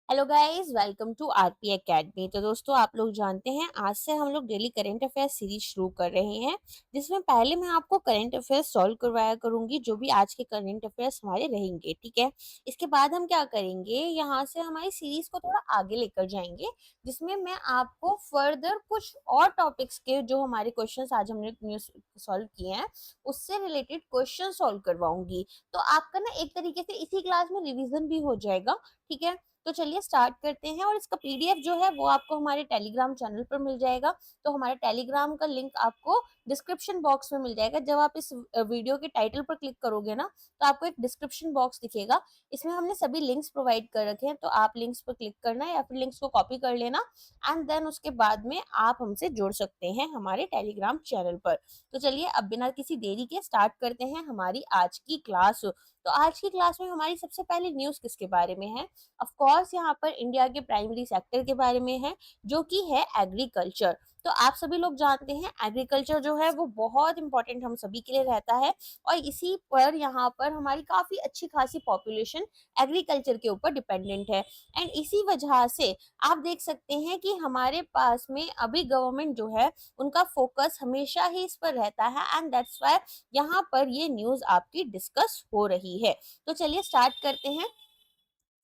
Hello guys, welcome to RP academy. तो दोस्तों, आप लोग जानते हैं आज से हम लोग डेली करंट अफेयर्स सीरीज शुरू कर रहे हैं, जिसमें पहले मैं आपको करंट अफेयर्स सॉल्व करवाया करूंगी, जो भी आज के करंट अफेयर्स हमारे रहेंगे। ठीक है। इसके बाद हम क्या करेंगे, यहाँ से हमारी सीरीज को थोड़ा आगे लेकर जाएंगे, जिसमें मैं आपको फर्दर कुछ और टॉपिक्स के जो हमारे क्वेश्चंस आज हमने न्यूज सॉल्व किए हैं उससे रिलेटेड क्वेश्चन सॉल्व करवाऊंगी। तो आपका ना एक तरीके से इसी क्लास में रिविजन भी हो जाएगा। ठीक है। तो चलिए स्टार्ट करते हैं, और इसका पीडीएफ जो है वो आपको हमारे टेलीग्राम चैनल पर मिल जाएगा। तो हमारे टेलीग्राम का लिंक आपको डिस्क्रिप्शन बॉक्स में मिल जाएगा। जब आप इस वीडियो के टाइटल पर क्लिक करोगे ना, तो आपको एक डिस्क्रिप्शन बॉक्स दिखेगा। इसमें हमने सभी लिंक्स प्रोवाइड कर रखे हैं, तो आप लिंक्स पर क्लिक करना है या फिर लिंक्स को कॉपी कर लेना, एंड देन उसके बाद में आप हमसे जुड़ सकते हैं हमारे टेलीग्राम चैनल पर। तो चलिए अब बिना किसी देरी के स्टार्ट करते हैं हमारी आज की क्लास। तो आज की क्लास में हमारी सबसे पहली न्यूज किसके बारे में है? ऑफ कोर्स यहाँ पर इंडिया के प्राइमरी सेक्टर के बारे में है, जो कि है एग्रीकल्चर। तो आप सभी लोग जानते हैं एग्रीकल्चर जो है वो बहुत इंपॉर्टेंट हम सभी के लिए रहता है, और इसी पर यहाँ पर हमारी काफी अच्छी खासी पॉपुलेशन एग्रीकल्चर के ऊपर डिपेंडेंट है। एंड इसी वजह से आप देख सकते हैं कि हमारे पास में अभी गवर्नमेंट जो है उनका फोकस हमेशा ही इस पर रहता है, एंड दैट्स वाई यहाँ पर ये न्यूज आपकी डिस्कस हो रही है। तो चलिए स्टार्ट करते हैं।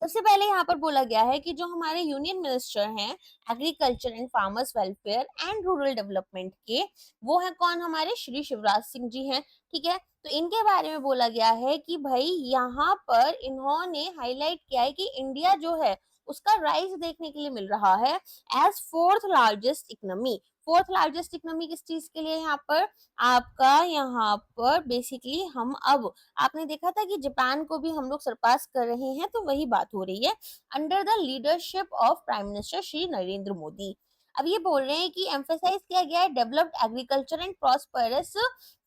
सबसे पहले यहाँ पर बोला गया है कि जो हमारे यूनियन मिनिस्टर हैं agriculture and farmers welfare and rural development के, वो है कौन? हमारे श्री शिवराज सिंह जी हैं। ठीक है। तो इनके बारे में बोला गया है कि भाई यहाँ पर इन्होंने हाईलाइट किया है कि इंडिया जो है उसका राइज देखने के लिए मिल रहा है as fourth largest economy. Fourth largest economy किस चीज के लिए? यहाँ पर आपका यहाँ पर बेसिकली हम अब, आपने देखा था कि जापान को भी हम लोग सरपास कर रहे हैं, तो वही बात हो रही है under the leadership of prime minister Shri Narendra Modi. अब ये बोल रहे हैं कि एम्फेसाइज किया गया है developed agriculture and prosperous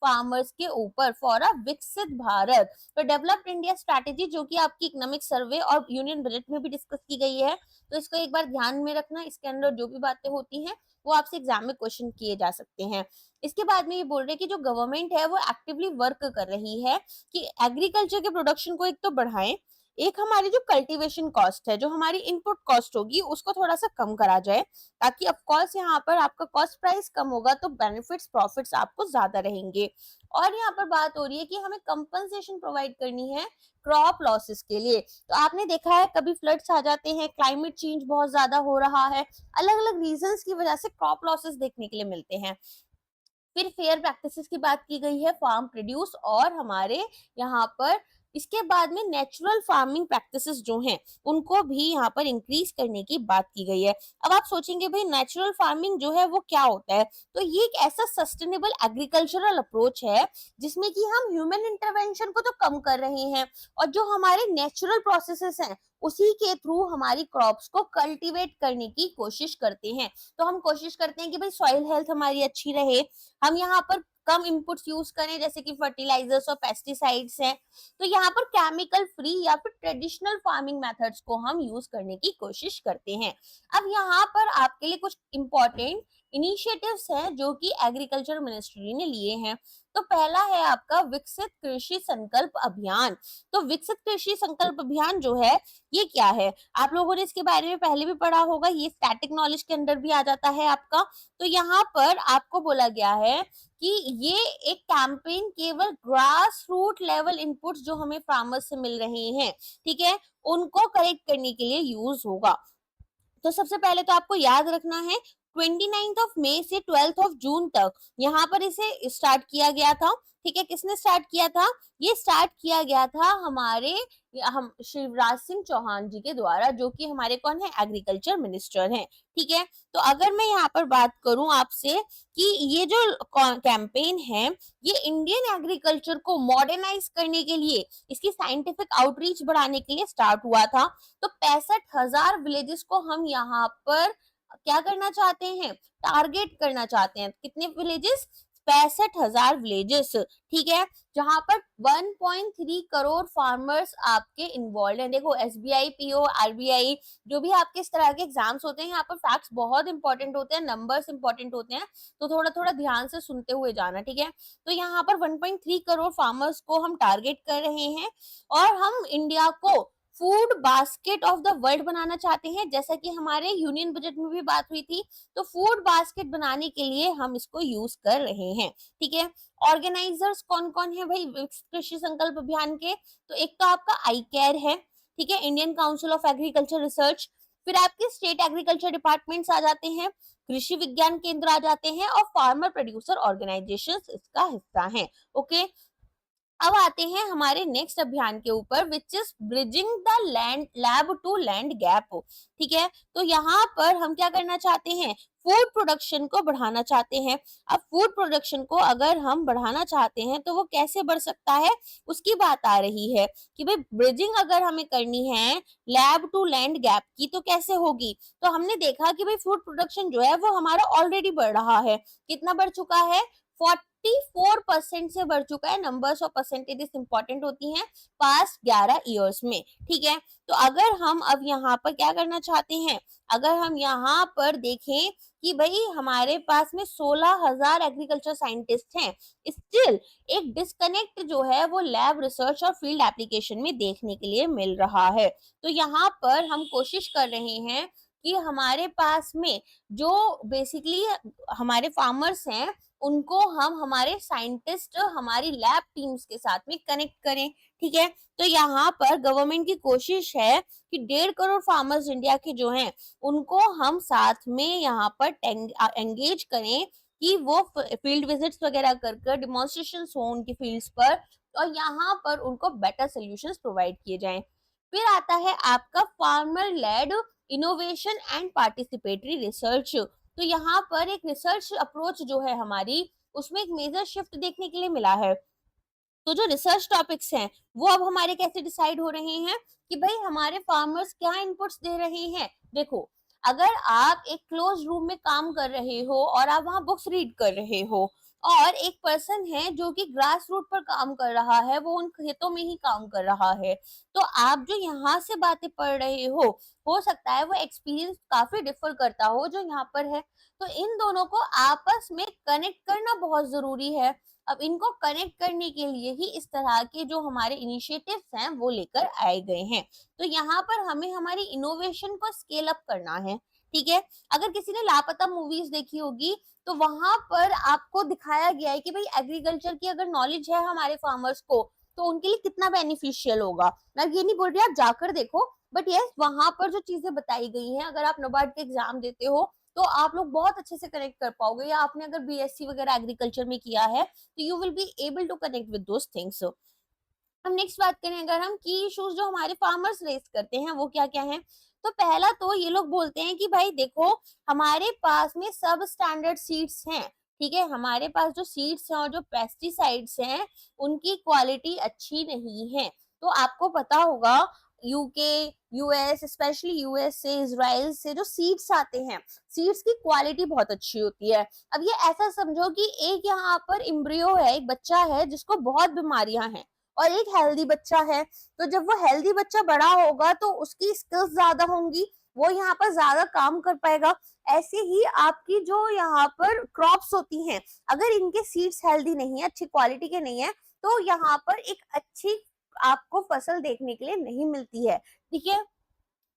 farmers के ऊपर फॉर अ विकसित भारत। तो डेवलप्ड इंडिया स्ट्रैटेजी, जो कि आपकी इकोनॉमिक सर्वे और यूनियन बजट में भी डिस्कस की गई है, तो इसको एक बार ध्यान में रखना। इसके अंदर जो भी बातें होती हैं वो आपसे एग्जाम में क्वेश्चन किए जा सकते हैं। इसके बाद में ये बोल रहे हैं कि जो गवर्नमेंट है वो एक्टिवली वर्क कर रही है कि एग्रीकल्चर के प्रोडक्शन को एक तो बढ़ाएं, एक हमारी जो कल्टीवेशन कॉस्ट है, जो हमारी इनपुट कॉस्ट होगी, उसको थोड़ा सा कम करा जाए, ताकि ऑफ कोर्स यहाँ पर आपका कॉस्ट प्राइस कम होगा तो बेनिफिट्स प्रॉफिट्स आपको ज्यादा रहेंगे। और यहाँ पर बात हो रही है कि हमें कंपनसेशन प्रोवाइड करनी है क्रॉप लॉसेस के लिए। तो आपने देखा है कभी फ्लड्स आ जाते हैं, क्लाइमेट चेंज बहुत ज्यादा हो रहा है, अलग अलग रीजंस की वजह से क्रॉप लॉसेस देखने के लिए मिलते हैं। फिर फेयर प्रैक्टिसेस की बात की गई है, फार्म प्रोड्यूस, और हमारे यहाँ पर इसके बाद में नेचुरल फार्मिंग प्रैक्टिसेस जो हैं उनको भी यहाँ पर इंक्रीज करने की बात की गई है। अब आप सोचेंगे भाई नेचुरल फार्मिंग जो है वो क्या होता है? तो ये एक ऐसा सस्टेनेबल एग्रीकल्चरल अप्रोच है जिसमें कि हम ह्यूमन इंटरवेंशन को तो कम कर रहे हैं, और जो हमारे नेचुरल प्रोसेसेस हैं उसी के थ्रू हमारी क्रॉप्स को कल्टीवेट करने की कोशिश करते हैं। तो हम कोशिश करते हैं कि भाई सॉइल हेल्थ हमारी अच्छी रहे, हम यहाँ पर कम इनपुट्स यूज करें, जैसे कि फर्टिलाइजर्स और पेस्टिसाइड्स हैं, तो यहाँ पर केमिकल फ्री या फिर ट्रेडिशनल फार्मिंग मेथड्स को हम यूज करने की कोशिश करते हैं। अब यहाँ पर आपके लिए कुछ इंपॉर्टेंट इनिशिएटिव्स हैं जो कि एग्रीकल्चर मिनिस्ट्री ने लिए हैं। तो पहला है आपका विकसित कृषि संकल्प अभियान। तो विकसित कृषि संकल्प अभियान जो है ये क्या है? आप लोगों ने इसके बारे में पहले भी पढ़ा होगा, ये स्टैटिक नॉलेज के अंदर भी आ जाता है आपका। तो यहाँ पर आपको बोला गया है कि ये एक कैंपेन केवल ग्रास रूट लेवल इनपुट्स जो हमें फार्मर्स से मिल रहे हैं, ठीक है, उनको करेक्ट करने के लिए यूज होगा। तो सबसे पहले तो आपको याद रखना है 29 ऑफ मई से 12 ऑफ जून तक यहाँ पर इसे स्टार्ट किया गया था। ठीक है। किसने स्टार्ट किया था? ये स्टार्ट किया गया था हमारे हम शिवराज सिंह चौहान जी के द्वारा, जो कि हमारे कौन है? एग्रीकल्चर मिनिस्टर हैं। ठीक है। तो अगर मैं यहाँ पर बात करूं आपसे कि ये जो कैंपेन है ये इंडियन एग्रीकल्चर को मॉडर्नाइज करने के लिए, इसकी साइंटिफिक आउटरीच बढ़ाने के लिए स्टार्ट हुआ था। तो 65,000 विलेजेस को हम यहाँ पर क्या करना चाहते हैं? टारगेट करना चाहते हैं। कितने विलेजेस? 65,000 विलेजेस। ठीक है। जहां पर 1.3 करोड़ फार्मर्स आपके इन्वॉल्व हैं। देखो एसबीआई, पीओ, आरबीआई, जो भी आपके इस तरह के एग्जाम्स होते हैं, यहाँ पर फैक्ट्स बहुत इंपॉर्टेंट होते हैं, नंबर्स इंपॉर्टेंट होते हैं, तो थोड़ा थोड़ा ध्यान से सुनते हुए जाना। ठीक है। तो यहाँ पर 1.3 करोड़ फार्मर्स को हम टारगेट कर रहे हैं, और हम इंडिया को food basket of the world बनाना चाहते हैं, जैसा कि हमारे यूनियन बजट में भी बात हुई थी। तो फूड बास्केट बनाने के लिए हम इसको यूज कर रहे हैं, ठीक है। ऑर्गेनाइजर्स कौन कौन है भाई कृषि संकल्प अभियान के? तो एक तो आपका आई केयर है, ठीक है, Indian council of agriculture research. फिर आपके स्टेट एग्रीकल्चर डिपार्टमेंट्स आ जाते हैं, कृषि विज्ञान केंद्र आ जाते हैं, और फार्मर प्रोड्यूसर ऑर्गेनाइजेशन इसका हिस्सा है। ओके, अब आते हैं हमारे नेक्स्ट अभियान के ऊपर, which is bridging the land lab to land gap, ठीक है। तो यहाँ पर हम क्या करना चाहते हैं? फूड प्रोडक्शन को बढ़ाना चाहते हैं। अब फूड प्रोडक्शन को अगर हम बढ़ाना चाहते हैं तो वो कैसे बढ़ सकता है, उसकी बात आ रही है कि भाई ब्रिजिंग अगर हमें करनी है लैब टू लैंड गैप की तो कैसे होगी? तो हमने देखा कि भाई फूड प्रोडक्शन जो है वो हमारा ऑलरेडी बढ़ रहा है। कितना बढ़ चुका है? 44% से बढ़ चुका है। नंबर्स और परसेंटेजेस इंपॉर्टेंट होती हैं पास्ट 11 ईयर्स में, ठीक है। तो अगर हम अब यहाँ पर क्या करना चाहते हैं, अगर हम यहाँ पर देखें कि भाई हमारे पास में 16,000 एग्रीकल्चर साइंटिस्ट हैं, स्टिल एक डिस्कनेक्ट जो है वो लैब रिसर्च और फील्ड एप्लीकेशन में देखने के लिए मिल रहा है। तो यहाँ पर हम कोशिश कर रहे हैं कि हमारे पास में जो बेसिकली हमारे फार्मर्स हैं उनको हम हमारे साइंटिस्ट हमारी लैब टीम्स के साथ में कनेक्ट करें, ठीक है। तो यहाँ पर गवर्नमेंट की कोशिश है कि 1.5 करोड़ फार्मर्स इंडिया के जो हैं उनको हम साथ में यहाँ पर एंगेज करें कि वो फील्ड विजिट्स वगैरह कर कर डिमॉन्स्ट्रेशन हो उनकी फील्ड्स पर, और यहाँ पर उनको बेटर सोल्यूशंस प्रोवाइड किए जाएं। फिर आता है आपका farmer led innovation and participatory research. तो यहाँ पर एक रिसर्च अप्रोच जो है हमारी, उसमें एक मेजर शिफ्ट देखने के लिए मिला है। तो जो रिसर्च टॉपिक्स हैं वो अब हमारे कैसे डिसाइड हो रहे हैं कि भाई हमारे फार्मर्स क्या इनपुट्स दे रहे हैं। देखो, अगर आप एक क्लोज रूम में काम कर रहे हो और आप वहां बुक्स रीड कर रहे हो, और एक पर्सन है जो कि ग्रास रूट पर काम कर रहा है, वो उन खेतों में ही काम कर रहा है, तो आप जो यहाँ से बातें पढ़ रहे हो सकता है वो एक्सपीरियंस काफी डिफर करता हो जो यहाँ पर है। तो इन दोनों को आपस में कनेक्ट करना बहुत जरूरी है। अब इनको कनेक्ट करने के लिए ही इस तरह के जो हमारे इनिशिएटिव्स हैं वो लेकर आए गए हैं। तो यहाँ पर हमें हमारी इनोवेशन को स्केल अप करना है, ठीक है। अगर किसी ने लापता मूवीज देखी होगी तो वहां पर आपको दिखाया गया है कि भाई एग्रीकल्चर की अगर नॉलेज है हमारे फार्मर्स को तो उनके लिए कितना बेनिफिशियल होगा। मैं ये नहीं बोल रही आप जाकर देखो, बट यस वहां पर जो चीजें बताई गई हैं, अगर आप नबार्ड के एग्जाम देते हो तो आप लोग बहुत अच्छे से कनेक्ट कर पाओगे, या आपने अगर बीएससी वगैरह एग्रीकल्चर में किया है तो you will be able to connect with those things. हम नेक्स्ट बात करें अगर हम की इश्यूज जो हमारे फार्मर्स रेस करते हैं वो क्या क्या है। तो पहला तो ये लोग बोलते हैं कि भाई देखो हमारे पास में सब स्टैंडर्ड सीड्स हैं, ठीक है, हमारे पास जो सीड्स हैं और जो पेस्टिसाइड्स हैं उनकी क्वालिटी अच्छी नहीं है। तो आपको पता होगा यूके, यूएस, स्पेशली यूएस से, इजराइल से जो सीड्स आते हैं, सीड्स की क्वालिटी बहुत अच्छी होती है। अब ये ऐसा समझो कि एक यहाँ पर इम्ब्रियो है, एक बच्चा है जिसको बहुत बीमारियां हैं, और एक हेल्दी बच्चा है। तो जब वो हेल्दी बच्चा बड़ा होगा तो उसकी स्किल्स ज्यादा होंगी, वो यहाँ पर ज्यादा काम कर पाएगा। ऐसे ही आपकी जो यहाँ पर क्रॉप्स होती हैं, अगर इनके सीड्स हेल्दी नहीं है, अच्छी क्वालिटी के नहीं है, तो यहाँ पर एक अच्छी आपको फसल देखने के लिए नहीं मिलती है, ठीक है।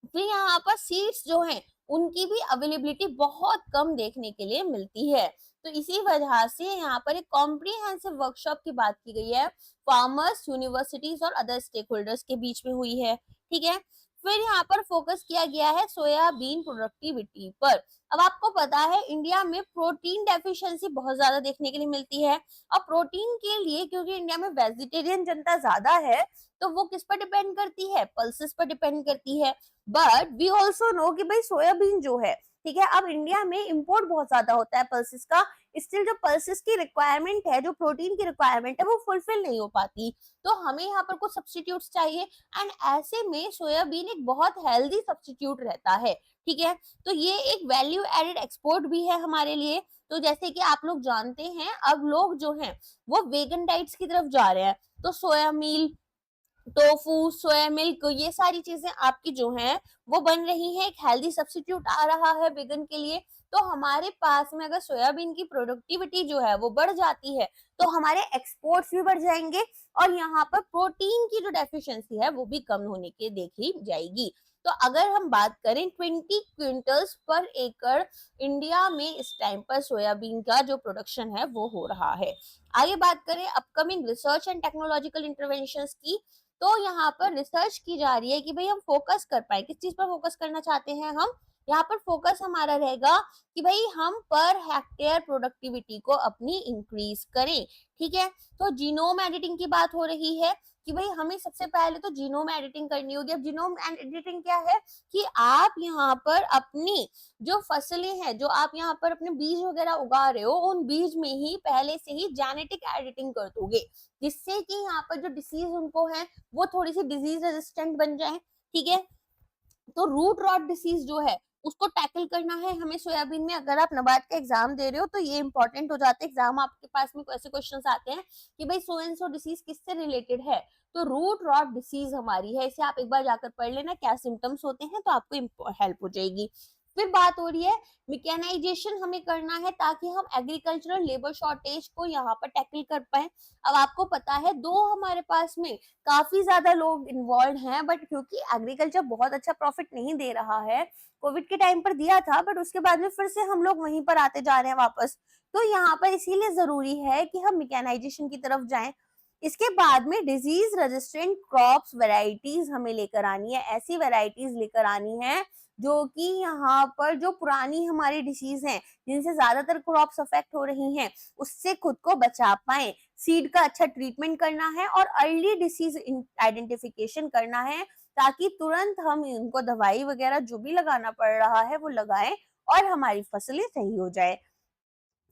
फिर यहाँ पर सीड्स जो हैं उनकी भी अवेलेबिलिटी बहुत कम देखने के लिए मिलती है। तो इसी वजह से यहाँ पर एक कॉम्प्रिहेंसिव वर्कशॉप की बात की गई है, फार्मर्स, यूनिवर्सिटीज और अदर स्टेक होल्डर्स के बीच में हुई है, ठीक है। फिर यहाँ पर फोकस किया गया है सोयाबीन प्रोडक्टिविटी पर। अब आपको पता है इंडिया में प्रोटीन डेफिशिएंसी बहुत ज्यादा देखने के लिए मिलती है, और प्रोटीन के लिए क्योंकि इंडिया में वेजिटेरियन जनता ज्यादा है तो वो किस पर डिपेंड करती है, पल्सेस पर डिपेंड करती है। बट वी ऑल्सो नो कि भाई सोयाबीन जो है, ठीक है, अब इंडिया में इंपोर्ट बहुत ज्यादा होता है पल्सेस का, स्टिल जो पल्सेस की रिक्वायरमेंट है, जो प्रोटीन की रिक्वायरमेंट है वो फुलफिल नहीं हो पाती। तो हमें यहाँ पर कुछ सब्सटीट्यूट्स चाहिए, एंड ऐसे में सोयाबीन एक बहुत हेल्दी सब्सटीट्यूट रहता है, ठीक है। तो ये एक वैल्यू एडेड एक्सपोर्ट भी है हमारे लिए। तो जैसे कि आप लोग जानते हैं अब लोग जो हैं वो वेगन डाइट्स की तरफ जा रहे हैं, तो सोया मील, टोफू, सोया मिल्क, ये सारी चीजें आपकी जो हैं वो बन रही हैं, एक हेल्दी सब्स्टिट्यूट आ रहा है वेगन के लिए। तो हमारे पास में अगर सोयाबीन की प्रोडक्टिविटी जो है वो बढ़ जाती है तो हमारे एक्सपोर्ट्स भी बढ़ जाएंगे और यहाँ पर प्रोटीन की जो डेफिशिएंसी है वो भी कम होने के देखी जाएगी। तो अगर हम बात करें 20 क्विंटल्स पर एकड़ इंडिया में इस टाइम पर सोयाबीन का जो प्रोडक्शन है वो हो रहा है। आगे बात करें upcoming research and technological interventions की, तो यहाँ पर रिसर्च की जा रही है कि भाई हम फोकस कर पाए, किस चीज पर फोकस करना चाहते हैं हम, यहाँ पर फोकस हमारा रहेगा कि भाई हम पर हेक्टेयर प्रोडक्टिविटी को अपनी इंक्रीज करें। ठीक है, तो जीनोम एडिटिंग की बात हो रही है कि भाई हमें सबसे पहले तो जीनोम एडिटिंग करनी होगी। अब जीनोम एडिटिंग क्या है कि आप यहाँ पर अपनी जो फसलें हैं, जो आप यहाँ पर अपने बीज वगैरह उगा रहे हो, उन बीज में ही पहले से ही जेनेटिक एडिटिंग कर दोगे, जिससे कि यहाँ पर जो डिसीज उनको है वो थोड़ी सी डिजीज रेजिस्टेंट बन जाए। ठीक है, तो रूट रॉट डिसीज जो है उसको टैकल करना है हमें सोयाबीन में। अगर आप नबार्ड का एग्जाम दे रहे हो तो ये इंपॉर्टेंट हो जाता है, एग्जाम आपके पास में ऐसे क्वेश्चंस आते हैं कि भाई सो एंड सो डिसीज किससे रिलेटेड है, तो रूट रॉट डिसीज हमारी है। इसे आप एक बार जाकर पढ़ लेना क्या सिम्टम्स होते हैं, तो आपको हेल्प हो जाएगी। फिर बात हो रही है मैकेनाइजेशन हमें करना है ताकि हम एग्रीकल्चरल लेबर शॉर्टेज को यहाँ पर टैकल कर पाए। अब आपको पता है दो हमारे पास में काफी ज्यादा लोग इन्वॉल्व हैं, बट क्योंकि एग्रीकल्चर बहुत अच्छा प्रॉफिट नहीं दे रहा है, कोविड के टाइम पर दिया था बट उसके बाद में फिर से हम लोग वहीं पर आते जा रहे हैं वापस, तो यहाँ पर इसीलिए जरूरी है कि हम मैकेनाइजेशन की तरफ जाएं। इसके बाद में डिजीज रेजिस्टेंट क्रॉप्स वेराइटीज हमें लेकर आनी है, ऐसी वेराइटीज लेकर आनी है जो कि यहाँ पर जो पुरानी हमारी डिसीज हैं जिनसे ज्यादातर क्रॉप्स अफेक्ट हो रही हैं उससे खुद को बचा पाए। सीड का अच्छा ट्रीटमेंट करना है और अर्ली डिसीज आइडेंटिफिकेशन करना है ताकि तुरंत हम इनको दवाई वगैरह जो भी लगाना पड़ रहा है वो लगाएं और हमारी फसलें सही हो जाए।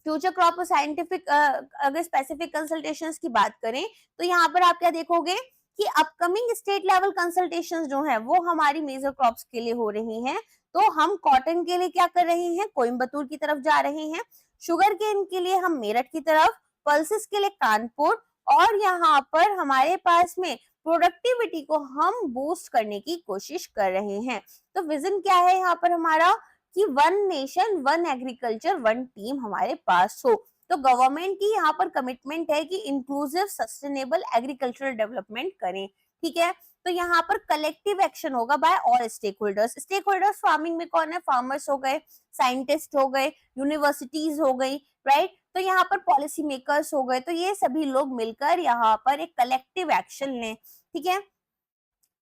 फ्यूचर क्रॉप और साइंटिफिक अगर स्पेसिफिक कंसल्टेशंस की बात करें तो यहाँ पर आप क्या देखोगे कि अपकमिंग स्टेट लेवल कंसल्टेशंस जो है वो हमारी मेजर क्रॉप्स के लिए हो रही हैं। तो हम कॉटन के लिए क्या कर रहे हैं, कोयम्बतूर की तरफ जा रहे हैं, शुगर केन के लिए हम मेरठ की तरफ, पल्सेस के लिए कानपुर, और यहाँ पर हमारे पास में प्रोडक्टिविटी को हम बूस्ट करने की कोशिश कर रहे हैं। तो विजन क्या है यहाँ पर हमारा कि one nation one agriculture one team हमारे पास हो। तो गवर्नमेंट की यहाँ पर कमिटमेंट है कि इंक्लूसिव सस्टेनेबल एग्रीकल्चरल डेवलपमेंट करें। ठीक है, तो यहाँ पर कलेक्टिव एक्शन होगा by all stakeholders. Stakeholders farming में कौन है, फार्मर्स हो गए, साइंटिस्ट हो गए, यूनिवर्सिटीज हो गई, राइट, तो यहाँ पर पॉलिसी मेकर्स हो गए, तो ये सभी लोग मिलकर यहाँ पर एक कलेक्टिव एक्शन लें। ठीक है,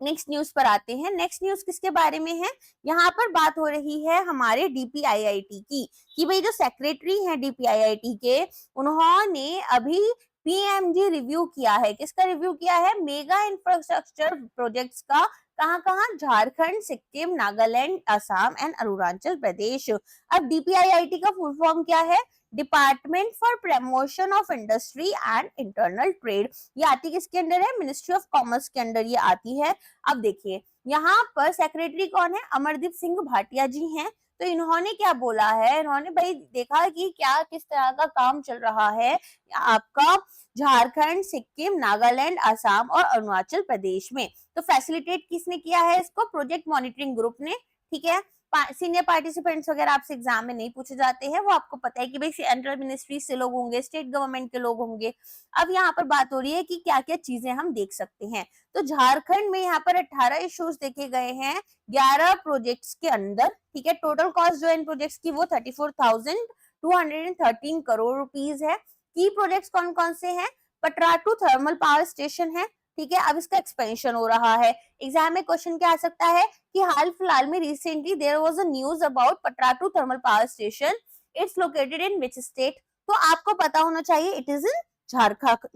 नेक्स्ट न्यूज पर आते हैं। नेक्स्ट न्यूज किसके बारे में है, यहाँ पर बात हो रही है हमारे डीपीआईआईटी की कि भाई जो सेक्रेटरी हैं डीपीआईआईटी के, उन्होंने अभी पीएमजी रिव्यू किया है। किसका रिव्यू किया है, मेगा इंफ्रास्ट्रक्चर प्रोजेक्ट्स का। कहाँ कहाँ, झारखंड, सिक्किम, नागालैंड, असम एंड अरुणाचल प्रदेश। अब डीपीआईआईटी का फुल फॉर्म क्या है, department for promotion of industry and internal trade. ये आती किसके अंडर है, मिनिस्ट्री ऑफ कॉमर्स के अंडर ये आती है। अब देखिए यहाँ पर सेक्रेटरी कौन है, अमरदीप सिंह भाटिया जी हैं। तो इन्होंने क्या बोला है, इन्होंने भाई देखा कि क्या किस तरह का काम चल रहा है आपका झारखंड, सिक्किम, नागालैंड, असम और अरुणाचल प्रदेश में। तो फैसिलिटेट किसने किया है इसको, प्रोजेक्ट मॉनिटरिंग ग्रुप ने। ठीक है, सीनियर पार्टिसिपेंट्स वगैरह आपसे एग्जाम में नहीं पूछे जाते हैं, वो आपको पता है कि भाई सेंट्रल मिनिस्ट्री से लोग होंगे, स्टेट गवर्नमेंट के लोग होंगे। अब यहाँ पर बात हो रही है कि क्या क्या चीजें हम देख सकते हैं। तो झारखंड में यहाँ पर 18 इश्यूज देखे गए हैं 11 प्रोजेक्ट्स के अंदर। ठीक है, टोटल कॉस्ट जो इन प्रोजेक्ट्स की वो 34,213 करोड़ रुपीज है। की प्रोजेक्ट्स कौन कौन से हैं, पटराटू थर्मल पावर स्टेशन है। ठीक है, अब इसका एक्सपेंशन हो रहा है। एग्जाम में क्वेश्चन क्या आ सकता है कि हाल फिलहाल में recently there was a news about Patratu thermal power station, it's located in which state. तो आपको पता होना चाहिए इट इज इन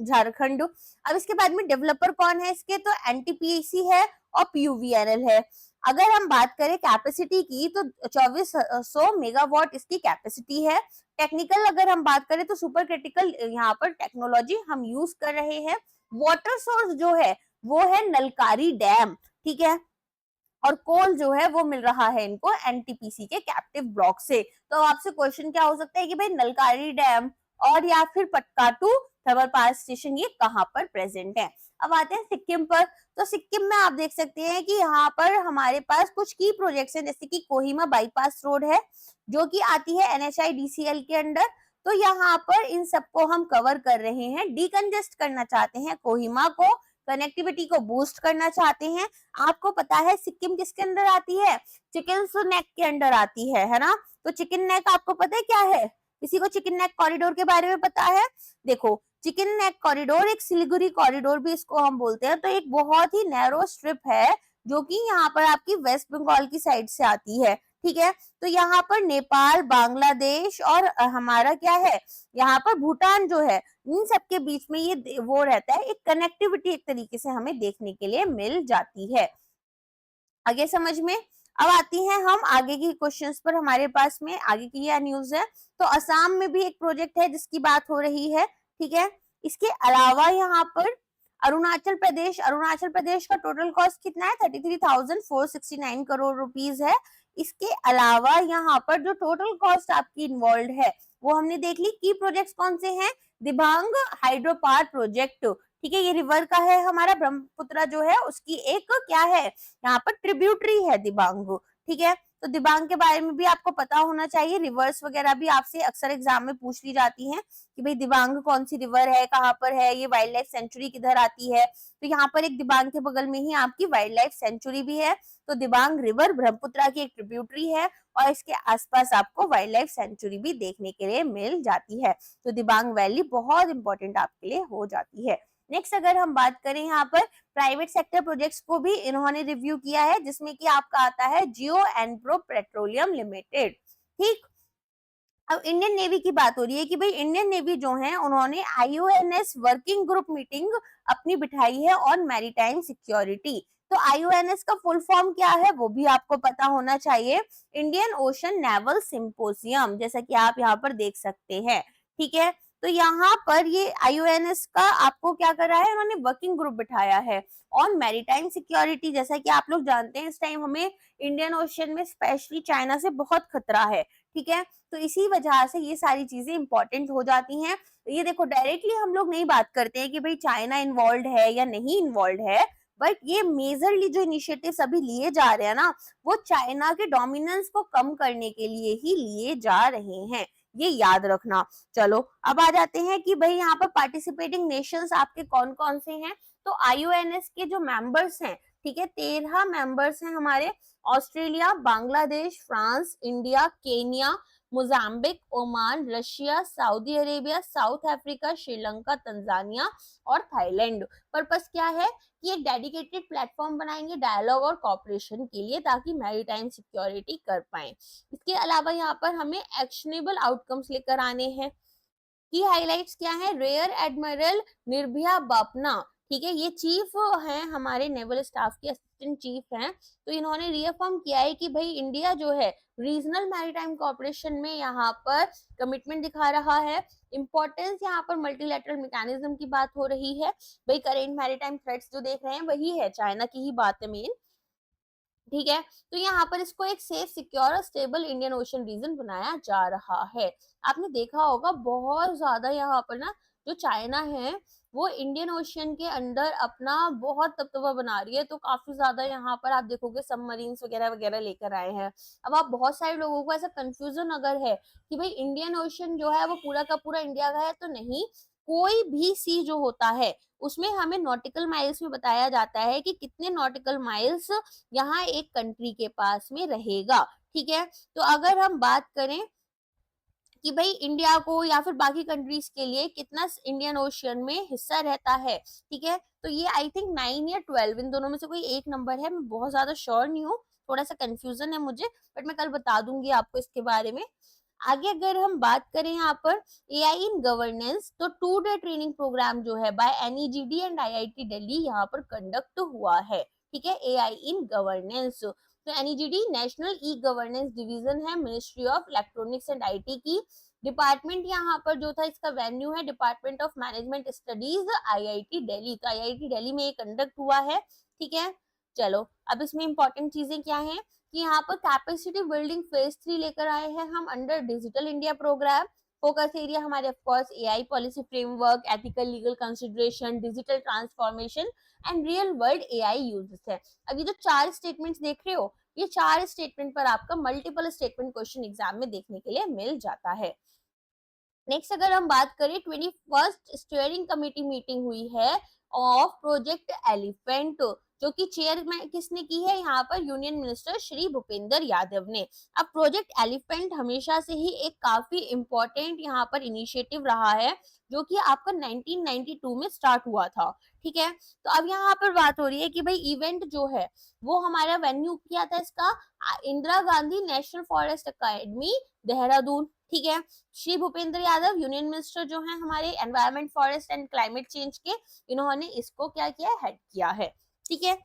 झारखंड। अब इसके बाद में डेवलपर कौन है इसके, तो एनटीपीसी है और पीयूवीएनएल है। अगर हम बात करें कैपेसिटी की तो 2400 मेगावाट इसकी कैपेसिटी है। टेक्निकल अगर हम बात करें तो सुपर क्रिटिकल यहाँ पर टेक्नोलॉजी हम यूज कर रहे हैं। वाटर सोर्स जो है वो है नलकारी डैम। ठीक है, और कोल जो है वो मिल रहा है इनको एनटीपीसी के कैप्टिव ब्लॉक से। तो आपसे क्वेश्चन क्या हो सकता है कि भाई नलकारी डैम और या फिर पटकाटू थर्मल पावर स्टेशन ये कहाँ पर प्रेजेंट है। अब आते हैं सिक्किम पर। तो सिक्किम में आप देख सकते हैं कि यहाँ पर हमारे पास कुछ की प्रोजेक्ट्स हैं, जैसे कि कोहिमा बाईपास रोड है जो कि आती है NHIDCL के अंडर। तो यहाँ पर इन सबको हम कवर कर रहे हैं, डीकंजेस्ट करना चाहते हैं कोहिमा को, कनेक्टिविटी को बूस्ट करना चाहते हैं। आपको पता है सिक्किम किसके अंदर आती है? चिकन नेक के अंडर आती है ना। तो चिकन नेक आपको पता है क्या है? किसी को चिकन नेक कॉरिडोर के बारे में पता है? देखो, चिकन नेक कॉरिडोर एक सिलीगुड़ी कॉरिडोर भी इसको हम बोलते हैं। तो एक बहुत ही नैरो स्ट्रिप है जो कि यहाँ पर आपकी वेस्ट बंगाल की साइड से आती है, ठीक है। तो यहाँ पर नेपाल, बांग्लादेश और हमारा क्या है, यहाँ पर भूटान जो है, इन सबके बीच में ये वो रहता है, एक कनेक्टिविटी एक तरीके से हमें देखने के लिए मिल जाती है। आगे समझ में। अब आती हैं हम आगे की क्वेश्चंस पर। हमारे पास में आगे की क्या न्यूज है, तो असम में भी एक प्रोजेक्ट है जिसकी बात हो रही है, ठीक है। इसके अलावा यहाँ पर अरुणाचल प्रदेश का टोटल कॉस्ट कितना है? 33,469 करोड़ रुपीस है। इसके अलावा यहाँ पर जो टोटल कॉस्ट आपकी इन्वॉल्व है वो हमने देख ली। की प्रोजेक्ट्स कौन से हैं? दिबांग हाइड्रो पावर प्रोजेक्ट, ठीक है। ये रिवर का है, हमारा ब्रह्मपुत्र जो है उसकी एक क्या है, यहाँ पर ट्रिब्यूटरी है दिबांग, ठीक है। तो दिबांग के बारे में भी आपको पता होना चाहिए। रिवर्स वगैरह भी आपसे अक्सर एग्जाम में पूछ ली जाती हैं कि भाई दिबांग कौन सी रिवर है, कहाँ पर है, ये वाइल्ड लाइफ सेंचुरी किधर आती है। तो यहाँ पर एक दिबांग के बगल में ही आपकी वाइल्ड लाइफ सेंचुरी भी है। तो दिबांग रिवर ब्रह्मपुत्र की एक ट्रिब्यूटरी है और इसके आसपास आपको वाइल्ड लाइफ सेंचुरी भी देखने के लिए मिल जाती है। तो दिबांग वैली बहुत इंपॉर्टेंट आपके लिए हो जाती है। नेक्स्ट अगर हम बात करें यहाँ पर प्राइवेट सेक्टर प्रोजेक्ट्स को भी इन्होंने रिव्यू किया है, जिसमें कि आपका आता है जियो एनप्रो पेट्रोलियम लिमिटेड, ठीक। अब इंडियन नेवी की बात हो रही है कि भाई इंडियन नेवी जो है उन्होंने IONS वर्किंग ग्रुप मीटिंग अपनी बिठाई है ऑन मैरीटाइम सिक्योरिटी। तो IONS का फुल फॉर्म क्या है वो भी आपको पता होना चाहिए, इंडियन ओशन नेवल सिंपोजियम, जैसा कि आप यहाँ पर देख सकते हैं, ठीक है। तो यहाँ पर ये IONS का आपको क्या करा है, उन्होंने वर्किंग ग्रुप बिठाया है ऑन मैरीटाइम सिक्योरिटी। जैसा कि आप लोग जानते हैं इस टाइम हमें इंडियन ओशन में स्पेशली चाइना से बहुत खतरा है, ठीक है। तो इसी वजह से ये सारी चीजें इंपॉर्टेंट हो जाती हैं। ये देखो डायरेक्टली हम लोग नहीं बात करते हैं कि भाई चाइना इन्वॉल्व है या नहीं इन्वॉल्व है, बट ये मेजरली जो इनिशिएटिव्स अभी लिए जा रहे हैं ना, वो चाइना के डोमिनेंस को कम करने के लिए ही लिए जा रहे हैं, ये याद रखना। चलो अब आ जाते हैं कि भाई यहाँ पर पार्टिसिपेटिंग नेशंस आपके कौन कौन से हैं। तो IONS के जो मेंबर्स हैं, ठीक है, 13 मेंबर्स हैं हमारे। Australia, Bangladesh, France, India, Kenya, Mozambique, Oman, Russia, Saudi Arabia, south Africa, Sri Lanka, Tanzania और थाईलैंड। पर्पस क्या है कि एक डेडिकेटेड प्लेटफॉर्म बनाएंगे डायलॉग और कॉपरेशन के लिए, ताकि मैरीटाइम सिक्योरिटी कर पाए। इसके अलावा यहाँ पर हमें एक्शनेबल आउटकम्स लेकर आने हैं। की हाइलाइट्स क्या है? रेयर एडमिरल निर्भया बापना, ठीक है, ये चीफ हैं हमारे नेवल स्टाफ के, असिस्टेंट चीफ हैं। तो इन्होंने रियफर्म किया है कि भाई इंडिया जो है रीजनल मैरीटाइम कोऑपरेशन में यहाँ पर कमिटमेंट दिखा रहा है। इंपॉर्टेंस यहाँ पर मल्टीलैटरल मैकेनिज्म की बात हो रही है। भाई करेंट मैरीटाइम थ्रेट्स जो देख रहे हैं वही है, चाइना की ही बात है मेन, ठीक है। तो यहाँ पर इसको एक सेफ, सिक्योर और स्टेबल इंडियन ओशन रीजन बनाया जा रहा है। आपने देखा होगा बहुत ज्यादा यहाँ पर ना जो चाइना है वो इंडियन ओशन के अंदर अपना बहुत दबदबा बना रही है। तो काफी ज्यादा यहाँ पर आप देखोगे सबमरीन्स वगैरह वगैरह लेकर आए हैं। अब आप बहुत सारे लोगों को ऐसा कंफ्यूजन अगर है कि भाई इंडियन ओशन जो है वो पूरा का पूरा इंडिया का है, तो नहीं, कोई भी सी जो होता है उसमें हमें नॉटिकल माइल्स में बताया जाता है कि कितने नॉटिकल माइल्स यहाँ एक कंट्री के पास में रहेगा, ठीक है। तो अगर हम बात करें कि भाई इंडिया को या फिर बाकी कंट्रीज के लिए कितना इंडियन ओशियन में हिस्सा रहता है, ठीक है, तो ये आई थिंक 9 या 12 इन दोनों में से कोई एक नंबर है, मैं बहुत ज्यादा श्योर नहीं हूँ, थोड़ा सा कंफ्यूजन है मुझे, बट मैं कल बता दूंगी आपको इसके बारे में। आगे अगर हम बात करें यहाँ पर AI इन गवर्नेंस, तो 2 डे ट्रेनिंग प्रोग्राम जो है by NEGD and IIT Delhi यहाँ पर कंडक्ट हुआ है, ठीक है, AI इन गवर्नेंस। तो NEGD national e governance division है ministry of electronics and IT की। डिपार्टमेंट यहाँ पर जो था इसका वेन्यू है department of management studies IIT Delhi. तो IIT दिल्ली में ये कंडक्ट हुआ है, ठीक है। चलो अब इसमें इंपॉर्टेंट चीजें क्या हैं कि यहाँ पर कैपेसिटी बिल्डिंग फेज 3 लेकर आए हैं हम under digital India program. Focus area हमारे of course AI policy framework, ethical legal consideration, digital transformation and real world AI uses है। अब ये जो 4 स्टेटमेंट्स देख रहे हो, ये 4 स्टेटमेंट पर आपका मल्टीपल स्टेटमेंट क्वेश्चन एग्जाम में देखने के लिए मिल जाता है। नेक्स्ट अगर हम बात करें, 21st स्टीयरिंग कमेटी मीटिंग हुई है ऑफ प्रोजेक्ट एलिफेंट, जो कि चेयर में किसने की है, यहाँ पर यूनियन मिनिस्टर श्री भूपेंद्र यादव ने। अब प्रोजेक्ट एलिफेंट हमेशा से ही एक काफी इंपॉर्टेंट यहाँ पर इनिशिएटिव रहा है, जो कि आपका 1992 में स्टार्ट हुआ था। ठीक है, तो अब यहाँ पर बात हो रही है कि भाई इवेंट जो है वो हमारा वेन्यू किया था इसका Indira Gandhi national forest academy, Dehradun. ठीक है, श्री भूपेंद्र यादव यूनियन मिनिस्टर जो हैं हमारे environment, forest and climate change के, इन्होंने इसको क्या किया, हेड किया है। ठीक है,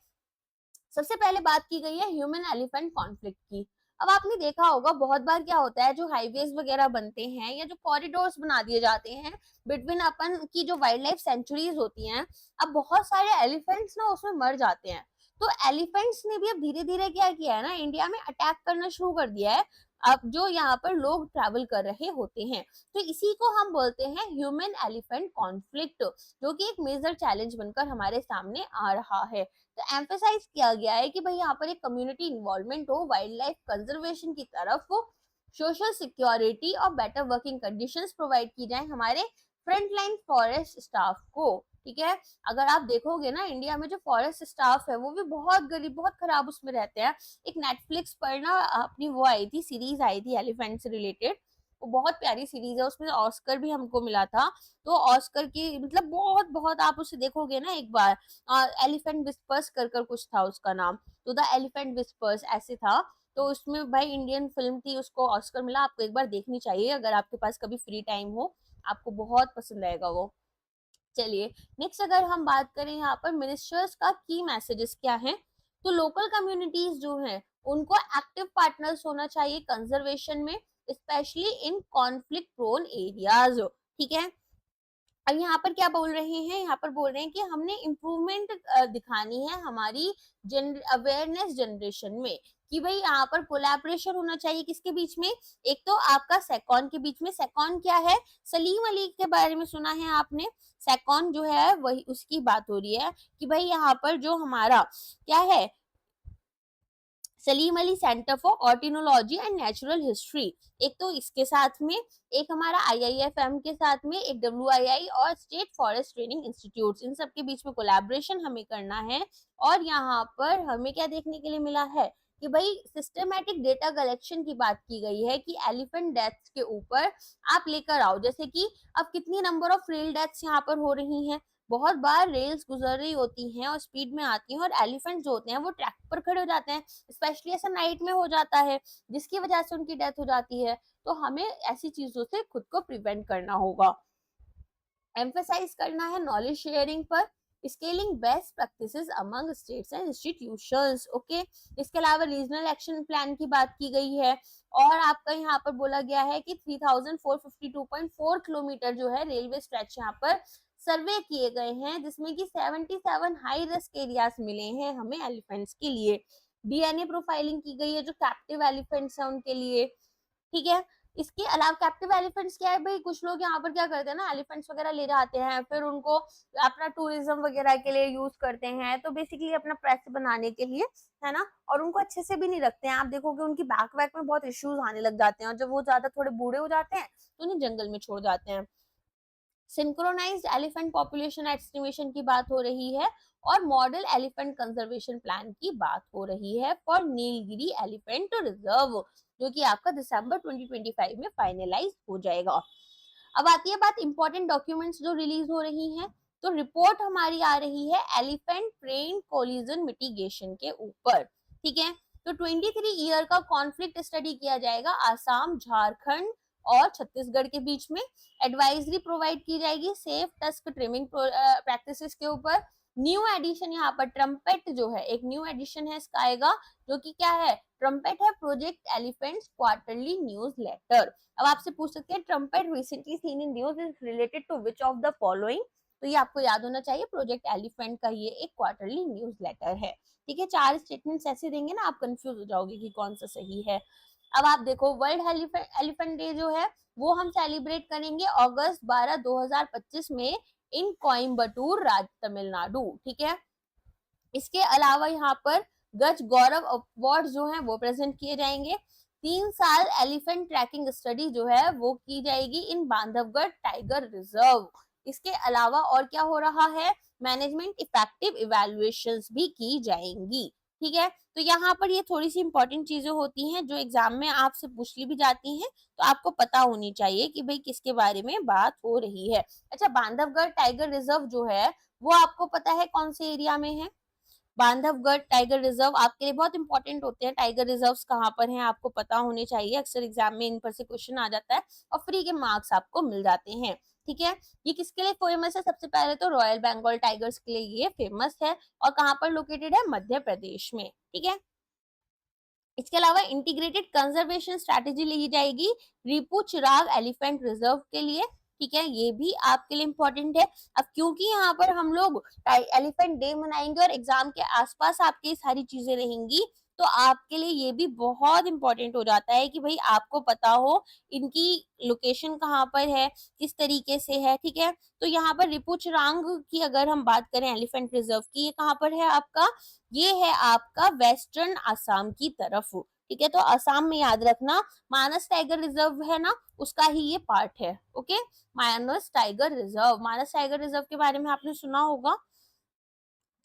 सबसे पहले बात की गई है ह्यूमन एलिफेंट कॉन्फ्लिक्ट की। अब आपने देखा होगा बहुत बार क्या होता है, जो हाईवेज वगैरह बनते हैं या जो कॉरिडोर्स बना दिए जाते हैं बिटवीन अपन की जो वाइल्ड लाइफ सेंचुरीज होती हैं, अब बहुत सारे एलिफेंट्स ना उसमें मर जाते हैं। तो एलिफेंट्स ने भी अब धीरे धीरे क्या किया है ना, इंडिया में अटैक करना शुरू कर दिया है, अब जो यहाँ पर लोग ट्रैवल कर रहे होते हैं। तो इसी को हम बोलते हैं ह्यूमन एलिफेंट कॉन्फ्लिक्ट, जो कि एक मेजर चैलेंज बनकर हमारे सामने आ रहा है। तो एम्फेसाइज किया गया है कि भाई यहाँ पर एक कम्युनिटी इन्वॉल्वमेंट हो, वाइल्ड लाइफ कंजर्वेशन की तरफ हो, सोशल सिक्योरिटी और बेटर वर्किंग कंडीशंस प्रोवाइड की जाए हमारे फ्रंटलाइन फॉरेस्ट स्टाफ को। ठीक है, अगर आप देखोगे ना इंडिया में जो फॉरेस्ट स्टाफ है वो भी बहुत गरीब, बहुत खराब उसमें रहते हैं। एक नेटफ्लिक्स पर ना अपनी वो आई थी, सीरीज आई थी एलिफेंट से रिलेटेड, वो बहुत प्यारी सीरीज है, उसमें ऑस्कर भी हमको मिला था। तो ऑस्कर की मतलब बहुत बहुत आप उसे देखोगे ना एक बार, एलिफेंट विस्पर्स कर कर कुछ था उसका नाम, तो द एलिफेंट विस्पर्स ऐसे था। तो उसमें भाई इंडियन फिल्म थी, उसको ऑस्कर मिला, आपको एक बार देखनी चाहिए अगर आपके पास कभी फ्री टाइम हो, आपको बहुत पसंद आएगा वो। चलिए, नेक्स्ट अगर हम बात करें यहाँ पर मिनिस्टर्स का की मैसेजेस क्या है, तो लोकल कम्युनिटीज जो हैं उनको एक्टिव पार्टनर्स होना चाहिए कंजर्वेशन में, specially in conflict prone areas. ठीक है, अब यहाँ पर क्या बोल रहे हैं, यहाँ पर बोल रहे हैं कि हमने इम्प्रूवमेंट दिखानी है हमारी अवेयरनेस जनरेशन में, कि भाई यहाँ पर कोलैबोरेशन होना चाहिए किसके बीच में, एक तो आपका सेकॉन के बीच में। सेकॉन क्या है, सलीम अली के बारे में सुना है आपने, सेकॉन जो है वही उसकी बात हो रही है कि भाई यहाँ पर जो हमारा क्या है, Salim Ali centre for ornithology and natural history, एक तो इसके साथ में, एक हमारा आईआईएफएम के साथ में, एक डब्ल्यूआईआई और स्टेट फॉरेस्ट ट्रेनिंग इंस्टीट्यूट, इन सब के बीच में कोलैबोरेशन हमें करना है। और यहाँ पर हमें क्या देखने के लिए मिला है कि भाई सिस्टमैटिक डेटा कलेक्शन की बात की गई है कि एलिफेंट डेथ्स के ऊपर आप लेकर आओ, जैसे कि अब कितनी नंबर ऑफ रेल डेथ्स यहाँ पर हो रही हैं, बहुत बार रेल्स गुजर रही होती हैं और स्पीड में आती हैं और एलिफेंट जो होते हैं वो ट्रैक पर खड़े हो जाते हैं, स्पेशली ऐसा नाइट में हो जाता है, जिसकी वजह से उनकी डेथ हो जाती है। तो हमें ऐसी चीजों से खुद को प्रिवेंट करना होगा। एम्फेसाइज करना है नॉलेज शेयरिंग पर, scaling best practices among states and institutions. Okay, इसके अलावा रीजनल एक्शन प्लान की बात की गई है, और आपका यहाँ पर बोला गया है कि 3452.4 किलोमीटर जो है रेलवे स्ट्रेच यहाँ पर सर्वे किए गए हैं, जिसमें कि 77 हाई रिस्क एरियाज मिले हैं हमें एलिफेंट्स के लिए। डीएनए प्रोफाइलिंग की गई है जो कैप्टिव एलिफेंट्स है उनके लिए। ठीक है, इसके अलावा कैप्टिव एलिफेंट्स क्या है भाई, कुछ लोग यहाँ पर क्या करते हैं ना, एलिफेंट्स वगैरह ले जाते हैं, फिर उनको अपना टूरिज्म वगैरह के लिए यूज करते हैं, तो बेसिकली अपना प्रेस बनाने के लिए, है ना, और उनको अच्छे से भी नहीं रखते हैं। आप देखोगे उनकी बैक वैक में बहुत इश्यूज आने लग जाते हैं, और जब वो ज्यादा थोड़े बूढ़े हो जाते हैं तो उन्हें जंगल में छोड़ जाते हैं। सिंक्रोनाइज्ड एलिफेंट पॉपुलेशन एस्टिमेशन की बात हो रही है, और मॉडल एलिफेंट कंजर्वेशन प्लान की बात हो रही है फॉर नीलगिरी एलिफेंट रिजर्व, जो कि आपका दिसंबर 2025 में फाइनलाइज हो जाएगा। अब आती है बात इंपॉर्टेंट डॉक्यूमेंट्स जो रिलीज हो रही हैं, तो रिपोर्ट हमारी आ रही है एलिफेंट ट्रेन कोलिजन मिटिगेशन के ऊपर। ठीक है, तो 23 ईयर का कॉन्फ्लिक्ट स्टडी किया जाएगा आसाम, झारखंड और छत्तीसगढ़ के बीच में। एडवाइजरी प्रोवाइड की जाएगी सेफ टस्क ट्रिमिंग प्रैक्टिसेस के ऊपर। न्यू एडिशन यहाँ पर ट्रम्पेट जो है, एक न्यू एडिशन है इसका आएगा, जो कि क्या है, ट्रम्पेट है project elephants quarterly newsletter. अब आपसे पूछ सकते हैं trumpet recently seen in news is related to which of the following, तो ये आपको याद होना चाहिए, प्रोजेक्ट एलिफेंट का ये एक क्वार्टरली न्यूज लेटर है। ठीक है, 4 स्टेटमेंट्स ऐसे देंगे ना, आप कंफ्यूज हो जाओगे कि कौन सा सही है। अब आप देखो वर्ल्ड एलिफेंट डे जो है वो हम सेलिब्रेट करेंगे अगस्त 12 2025 में इन कोयम्बटूर, तमिलनाडु। ठीक है, इसके अलावा यहाँ पर गज गौरव अवार्ड जो है वो प्रेजेंट किए जाएंगे। 3 साल एलिफेंट ट्रैकिंग स्टडी जो है वो की जाएगी इन बांधवगढ़ टाइगर रिजर्व। इसके अलावा और क्या हो रहा है, मैनेजमेंट इफेक्टिव इवेल्युएशंस भी की जाएंगी। ठीक है, तो यहाँ पर ये थोड़ी सी इंपॉर्टेंट चीजें होती हैं जो एग्जाम में आपसे पूछ ली भी जाती हैं, तो आपको पता होनी चाहिए कि भाई किसके बारे में बात हो रही है। अच्छा, बांधवगढ़ टाइगर रिजर्व जो है वो आपको पता है कौन से एरिया में है? बांधवगढ़ टाइगर रिजर्व आपके लिए बहुत इंपॉर्टेंट होते हैं। टाइगर रिजर्व्स कहाँ पर हैं आपको पता होने चाहिए, अक्सर एग्जाम में इन पर से क्वेश्चन आ जाता है और फ्री के मार्क्स आपको मिल जाते हैं। ठीक है, ये किसके लिए फेमस है? सबसे पहले तो रॉयल बंगाल टाइगर्स के लिए ये फेमस है और कहाँ पर लोकेटेड है? मध्य प्रदेश में। ठीक है, इसके अलावा इंटीग्रेटेड कंजर्वेशन स्ट्रैटेजी ली जाएगी रिपू चिराग एलिफेंट रिजर्व के लिए। ठीक है, ये भी आपके लिए इंपॉर्टेंट है। अब क्योंकि यहाँ पर हम लोग एलिफेंट डे मनाएंगे और एग्जाम के आसपास आपकी सारी चीजें रहेंगी, तो आपके लिए ये भी बहुत इंपॉर्टेंट हो जाता है कि भाई आपको पता हो इनकी लोकेशन कहाँ पर है, किस तरीके से है। ठीक है, तो यहाँ पर रिपू चिरांग की अगर हम बात करें एलिफेंट रिजर्व की, ये कहाँ पर है आपका? ये है आपका वेस्टर्न असम की तरफ। ठीक है, तो असम में याद रखना मानस टाइगर रिजर्व है ना, उसका ही ये पार्ट है। ओके, मानस टाइगर रिजर्व, मानस टाइगर रिजर्व के बारे में आपने सुना होगा।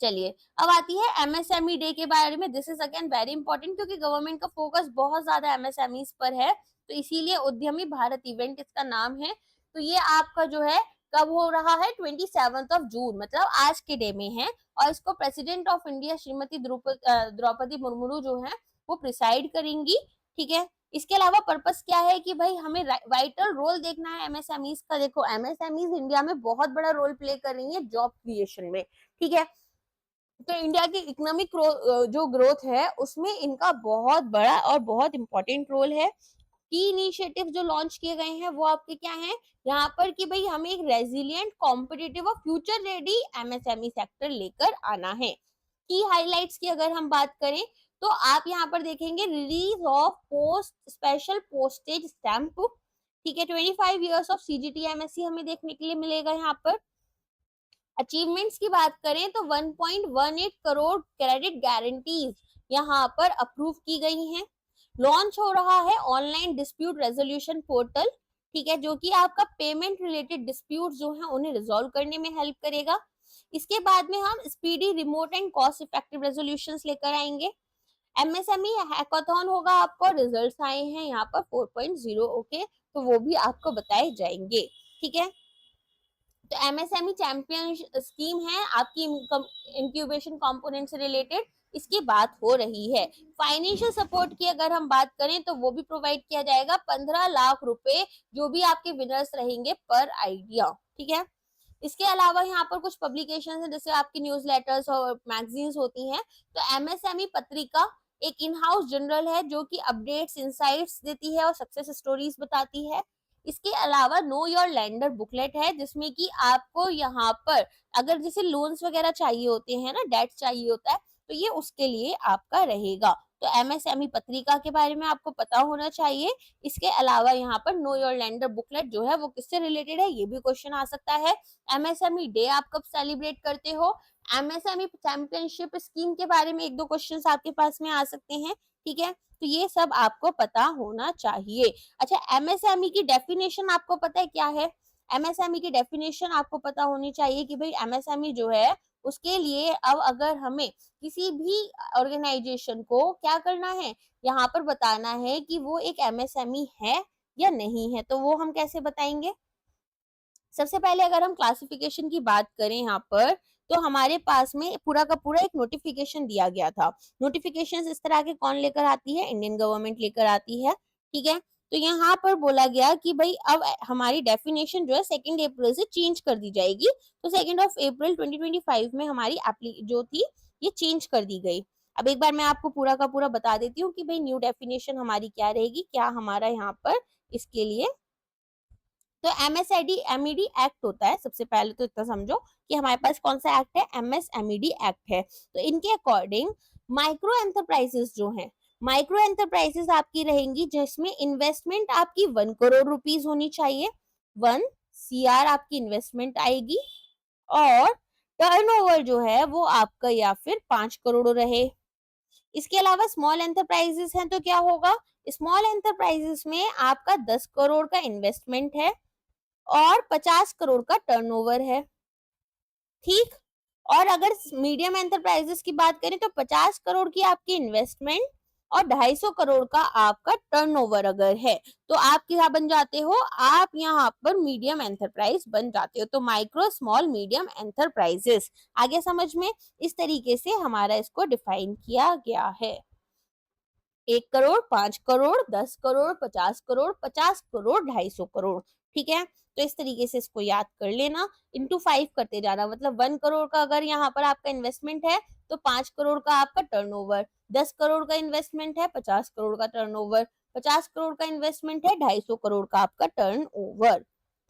चलिए, अब आती है एमएसएमई डे के बारे में। This is again very important क्योंकि गवर्नमेंट का फोकस बहुत ज्यादा एमएसएमई पर है, तो इसीलिए उद्यमी भारत इवेंट इसका नाम है। तो ये आपका जो है कब हो रहा है? 27 जून, मतलब आज के डे में है, और इसको president of India Shrimati Draupadi Murmu जो है वो प्रिसाइड करेंगी। ठीक है, इसके अलावा पर्पस क्या है कि भाई हमें वाइटल रोल देखना है एमएसएमईज का। देखो, एमएसएमईज इंडिया में बहुत बड़ा रोल प्ले कर रही है जॉब क्रिएशन में। ठीक है, तो इंडिया की इकोनॉमिक जो ग्रोथ है उसमें इनका बहुत बड़ा और बहुत इंपॉर्टेंट रोल है। की इनिशिएटिव जो लॉन्च किए गए हैं वो आपके क्या हैं यहाँ पर कि भाई हमें एक रेजिलिएंट, कॉम्पिटिटिव और फ्यूचर रेडी एमएसएमई सेक्टर लेकर आना है। की हाइलाइट्स की अगर हम बात करें तो आप यहाँ पर देखेंगे release of post special postage stamp. ठीक है, 25 ईयर्स ऑफ सीजीटी एमएससी हमें देखने के लिए मिलेगा यहाँ पर। अचीवमेंट्स की बात करें तो 1.18 करोड़ क्रेडिट गारंटीज यहाँ पर अप्रूव की गई हैं। लॉन्च हो रहा है ऑनलाइन डिस्प्यूट रेजोल्यूशन पोर्टल। ठीक है, जो कि आपका पेमेंट रिलेटेड डिस्प्यूट जो है उन्हें रिजोल्व करने में हेल्प करेगा। इसके बाद में हम speedy, remote and cost effective resolutions लेकर आएंगे। एमएसएमई हैकाथॉन होगा, आपको रिजल्ट्स आए हैं यहाँ पर 4.0। ओके, तो वो भी आपको बताए जाएंगे। ठीक है, तो एमएसएमई चैंपियन स्कीम है आपकी इंक्यूबेशन कंपोनेंट से रिलेटेड, इसकी बात हो रही है। फाइनेंशियल सपोर्ट की अगर हम बात करें तो वो भी प्रोवाइड किया जाएगा, 15 लाख रुपए जो भी आपके विनर्स रहेंगे पर आइडिया। ठीक है, इसके अलावा यहाँ पर कुछ पब्लिकेशन है जैसे आपकी न्यूज लेटर्स और मैगजीन्स होती हैं। तो एमएसएमई पत्रिका एक इन हाउस जर्नल है जो कि अपडेट्स, इंसाइट्स देती है और सक्सेस स्टोरीज बताती है। इसके अलावा नो योर लैंडर बुकलेट है जिसमें कि आपको यहाँ पर अगर जैसे लोन्स वगैरह चाहिए होते हैं ना, डेट चाहिए होता है, तो ये उसके लिए आपका रहेगा। तो एमएसएमई पत्रिका के बारे में आपको पता होना चाहिए। इसके अलावा यहाँ पर नो योर लैंडर बुकलेट जो है वो किससे रिलेटेड है, ये भी क्वेश्चन आ सकता है। एमएसएमई डे आप कब सेलिब्रेट करते हो? एमएसएमई चैंपियनशिप स्कीम के बारे में 1-2 क्वेश्चंस आपके पास में आ सकते हैं। ठीक है, तो ये सब आपको पता होना चाहिए। अच्छा, एमएसएमई की डेफिनेशन आपको पता है क्या है? एमएसएमई की डेफिनेशन आपको पता होनी चाहिए कि भाई एमएसएमई जो है उसके लिए अब अगर हमें किसी भी ऑर्गेनाइजेशन को क्या करना है, यहाँ पर बताना है कि वो एक एमएसएमई है या नहीं है, तो वो हम कैसे बताएंगे? सबसे पहले अगर हम क्लासिफिकेशन की बात करें यहाँ पर, तो हमारे पास में पूरा का पूरा एक नोटिफिकेशन दिया गया था। नोटिफिकेशन इस तरह के कौन लेकर आती है? इंडियन गवर्नमेंट लेकर आती है। ठीक है, तो यहाँ पर बोला गया कि भाई अब हमारी डेफिनेशन जो है 2 अप्रैल से चेंज कर दी जाएगी। तो 2 अप्रैल 2025 में हमारी जो थी ये चेंज कर दी गई। अब एक बार मैं आपको पूरा का पूरा बता देती हूँ कि भाई न्यू डेफिनेशन हमारी क्या रहेगी, क्या हमारा यहाँ पर इसके लिए। तो एमएसएमईडी एक्ट होता है, सबसे पहले तो इतना समझो कि हमारे पास कौन सा एक्ट है, एमएसएमईडी एक्ट है। तो इनके अकॉर्डिंग माइक्रो एंटरप्राइजेस जो हैं माइक्रो एंटरप्राइजेस आपकी रहेंगी जिसमें इन्वेस्टमेंट आपकी 1 करोड़ रुपीज होनी चाहिए, 1 CR आपकी इन्वेस्टमेंट आएगी, और टर्नओवर जो है वो आपका या फिर 5 करोड़ रहे। इसके अलावा स्मॉल एंटरप्राइजेस हैं तो क्या होगा, स्मॉल एंटरप्राइजेस में आपका 10 करोड़ का इन्वेस्टमेंट है और 50 करोड़ का टर्नओवर है, ठीक। और अगर मीडियम एंटरप्राइजेस की बात करें तो 50 करोड़ की आपकी इन्वेस्टमेंट और 250 करोड़ का आपका टर्नओवर अगर है तो आप क्या बन जाते हो, आप यहाँ पर मीडियम एंटरप्राइज बन जाते हो। तो माइक्रो स्मॉल मीडियम एंटरप्राइजेस आगे समझ में, इस तरीके से हमारा इसको डिफाइन किया गया है। 1 करोड़, 5 करोड़, 10 करोड़, 50 करोड़, 50 करोड़, 250 करोड़, ठीक है। तो इस तरीके से इसको याद कर लेना, इंटू 5 करते जाना, मतलब 1 करोड़ का अगर यहाँ पर आपका इन्वेस्टमेंट है तो 5 करोड़ का आपका टर्नओवर, 10 करोड़ का इन्वेस्टमेंट है 50 करोड़ का टर्नओवर, 50 करोड़ का इन्वेस्टमेंट है 250 करोड़ का आपका टर्नओवर,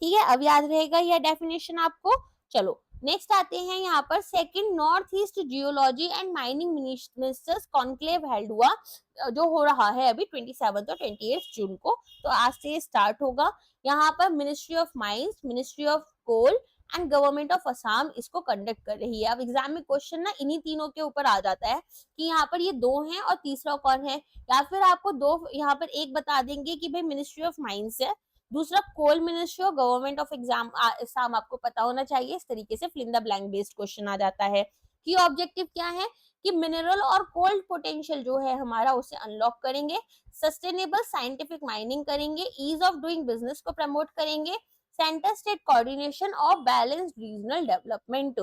ठीक है। अब याद रहेगा यह डेफिनेशन आपको। चलो नेक्स्ट आते हैं यहाँ पर, second north east geology and mining ministers conclave held हुआ, जो हो रहा है अभी 27 और 28 जून को, तो आज से स्टार्ट होगा। यहाँ पर ministry of mines, ministry of coal and government of Assam इसको कंडक्ट कर रही है। अब एग्जाम में क्वेश्चन ना इन्हीं तीनों के ऊपर आ जाता है कि यहाँ पर ये दो हैं और तीसरा कौन है, या फिर आपको दो यहाँ पर एक बता देंगे कि भाई मिनिस्ट्री ऑफ माइंस है, दूसरा कोल मिनिस्ट्री और गवर्नमेंट ऑफ एग्जाम आपको पता होना चाहिए। इस तरीके से fill in the blank based question आ जाता है कि ऑब्जेक्टिव क्या है कि मिनरल और कोल्ड पोटेंशियल जो है हमारा उसे अनलॉक करेंगे, सस्टेनेबल साइंटिफिक माइनिंग करेंगे, ईज ऑफ डूइंग बिजनेस को प्रमोट करेंगे, सेंटर स्टेट कोऑर्डिनेशन और balanced regional development.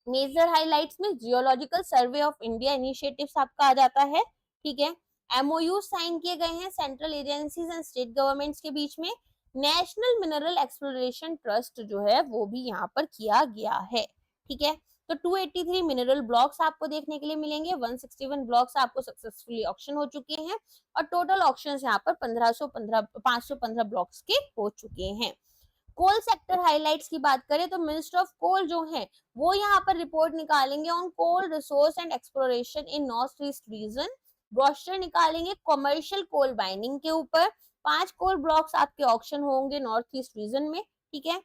Major highlights में geological survey of India initiatives आपका आ जाता है, ठीक है। एमओयू साइन किए गए हैं central agencies and state governments के बीच में। नेशनल मिनरल एक्सप्लोरेशन ट्रस्ट जो है वो भी यहाँ पर किया गया है, ठीक है। तो 283 मिनरल ब्लॉक्स आपको देखने के लिए मिलेंगे, 161 ब्लॉक्स आपको सक्सेसफुली ऑक्शन हो चुके हैं और टोटल ऑक्शंस यहाँ पर 515 ब्लॉक्स के हो चुके हैं। कोल सेक्टर हाइलाइट्स की बात करें तो मिनिस्टर ऑफ कोल जो है वो यहाँ पर रिपोर्ट निकालेंगे on coal resource and exploration in north east region, brochure निकालेंगे कमर्शियल कोल माइनिंग के ऊपर, 5 कोल ब्लॉक्स आपके ऑक्शन होंगे नॉर्थ ईस्ट रीजन में, ठीक है।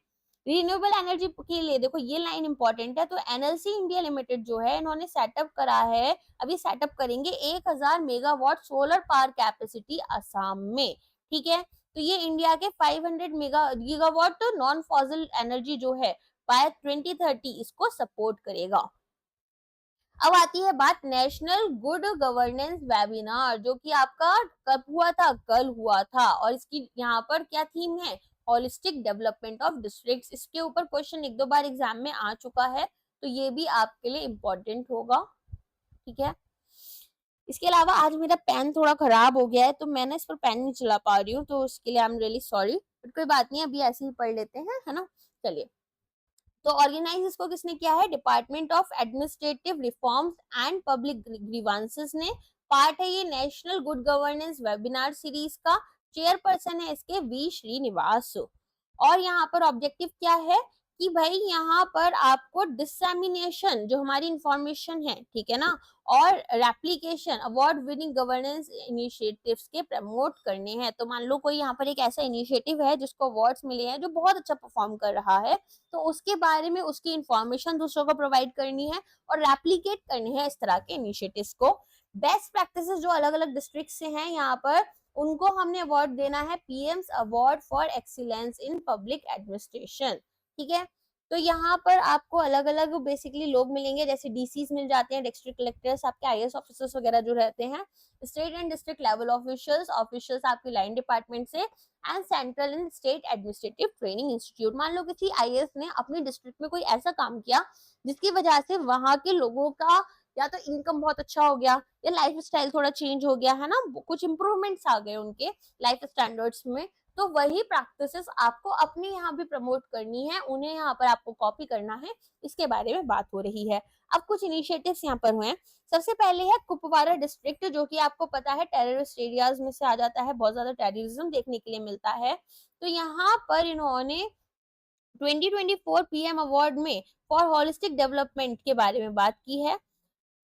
रिन्यूएबल एनर्जी के लिए देखो ये लाइन इंपॉर्टेंट है, तो एनएलसी इंडिया लिमिटेड जो है इन्होंने सेटअप करा है, अभी सेटअप करेंगे 1000 megawatt solar power capacity Assam में, ठीक है। तो ये इंडिया के 500 गीगावाट नॉन फॉसिल एनर्जी जो है बाय 2030 इसको सपोर्ट करेगा। अब आती है बात नेशनल गुड गवर्नेंस वेबिनार, जो कि आपका कब हुआ था, कल हुआ था, और इसकी यहाँ पर क्या थीम है, होलिस्टिक डेवलपमेंट ऑफ डिस्ट्रिक्ट्स। इसके ऊपर क्वेश्चन एक दो बार एग्जाम में आ चुका है, तो ये भी आपके लिए इम्पोर्टेंट होगा, ठीक है। इसके अलावा आज मेरा पेन थोड़ा खराब हो गया है तो मैं ना इस पर पेन नहीं चला पा रही हूँ, तो उसके लिए I am really sorry, but कोई बात नहीं, अभी ऐसे ही पढ़ लेते हैं, है ना। चलिए, तो ऑर्गेनाइज इसको किसने किया है, department of administrative reforms and public grievances ने। पार्ट है ये national good governance webinar series का, चेयरपर्सन है इसके वी श्रीनिवास। और यहाँ पर ऑब्जेक्टिव क्या है कि भाई यहाँ पर आपको डिसमिनेशन जो हमारी इंफॉर्मेशन है, ठीक है ना, और replication award winning governance initiatives के प्रमोट करने हैं। तो मान लो कोई यहाँ पर एक ऐसा इनिशिएटिव है जिसको अवार्ड्स मिले हैं, जो बहुत अच्छा परफॉर्म कर रहा है, तो उसके बारे में उसकी इंफॉर्मेशन दूसरों को प्रोवाइड करनी है और रेप्लिकेट करनी है इस तरह के इनिशिएटिव्स को। बेस्ट प्रैक्टिसेस जो अलग अलग डिस्ट्रिक्ट से हैं यहाँ पर, उनको हमने अवार्ड देना है PM's award for excellence in public administration, ठीक है। तो यहाँ पर आपको अलग अलग बेसिकली लोग मिलेंगे, जैसे डीसीज मिल जाते हैं, डिस्ट्रिक्ट कलेक्टर्स, आपके आईएएस ऑफिसर्स वगैरह जो रहते हैं, state and district level officials, officials आपके लाइन डिपार्टमेंट से, and central and state administrative training institute. मान लो किसी आईएएस ने अपनी डिस्ट्रिक्ट में कोई ऐसा काम किया जिसकी वजह से वहां के लोगों का या तो इनकम बहुत अच्छा हो गया या लाइफ स्टाइल थोड़ा चेंज हो गया, है ना, कुछ इंप्रूवमेंट्स आ गए उनके लाइफ स्टैंडर्ड्स में, तो वही प्रैक्टिसेस आपको अपने यहाँ भी प्रमोट करनी है, उन्हें यहाँ पर आपको कॉपी करना है, इसके बारे में बात हो रही है। अब कुछ इनिशिएटिव्स यहाँ पर हुए। सबसे पहले है कुपवारा डिस्ट्रिक्ट, जो कि आपको पता है टेररिस्ट एरियाज में से आ जाता है, बहुत ज्यादा टेररिज्म देखने के लिए मिलता है। तो यहाँ पर इन्होंने 2024 पीएम अवार्ड में फॉर होलिस्टिक डेवलपमेंट के बारे में बात की है।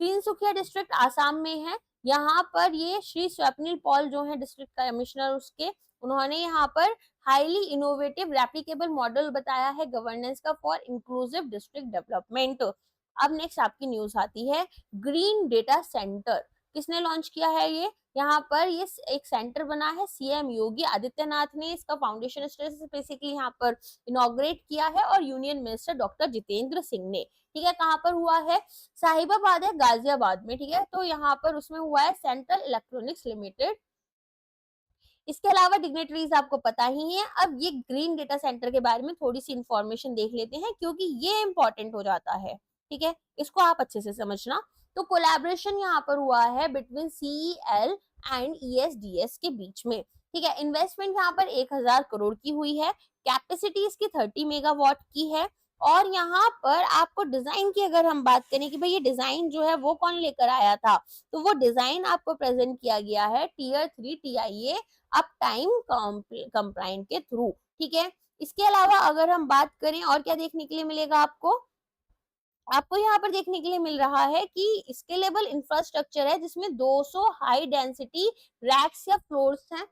तिनसुकिया डिस्ट्रिक्ट आसाम में है, यहाँ पर ये श्री स्वप्निल पॉल जो है डिस्ट्रिक्ट कमिश्नर उसके, उन्होंने यहाँ पर हाईली इनोवेटिव रेप्लिकेबल मॉडल बताया है गवर्नेंस का फॉर इंक्लूसिव डिस्ट्रिक्ट डेवलपमेंट। अब नेक्स्ट आपकी न्यूज आती है ग्रीन डेटा सेंटर। किसने लॉन्च किया है ये? यहाँ पर ये एक सेंटर बना है, सीएम योगी आदित्यनाथ ने इसका फाउंडेशन बेसिकली यहाँ पर इनॉग्रेट किया है और union minister doctor Jitendra Singh ने। ठीक है, कहाँ पर हुआ है? साहिबाबाद है गाजियाबाद में। ठीक है, तो यहाँ पर उसमें हुआ है सेंट्रल इलेक्ट्रॉनिक्स लिमिटेड। इसके अलावा डिग्नेटरीज आपको पता ही है। अब ये ग्रीन डेटा सेंटर के बारे में थोड़ी सी इंफॉर्मेशन देख लेते हैं क्योंकि ये इंपॉर्टेंट हो जाता है। ठीक है, इसको आप अच्छे से समझना। तो कोलैबोरेशन यहाँ पर हुआ है बिटवीन सीईएल एंड ईएसडीएस के बीच में। ठीक है, इन्वेस्टमेंट यहाँ पर 1000 करोड़ की हुई है, कैपेसिटी इसकी 30 मेगावाट की है। और यहाँ पर आपको डिजाइन की अगर हम बात करें कि भाई ये डिजाइन जो है वो कौन लेकर आया था, तो वो डिजाइन आपको प्रेजेंट किया गया है tier 3 TIA uptime compliant के थ्रू। ठीक है, इसके अलावा अगर हम बात करें और क्या देखने के लिए मिलेगा आपको, आपको यहाँ पर देखने के लिए मिल रहा है कि स्केलेबल इंफ्रास्ट्रक्चर है जिसमें 200 हाई डेंसिटी रैक्स या फ्लोर्स हैं,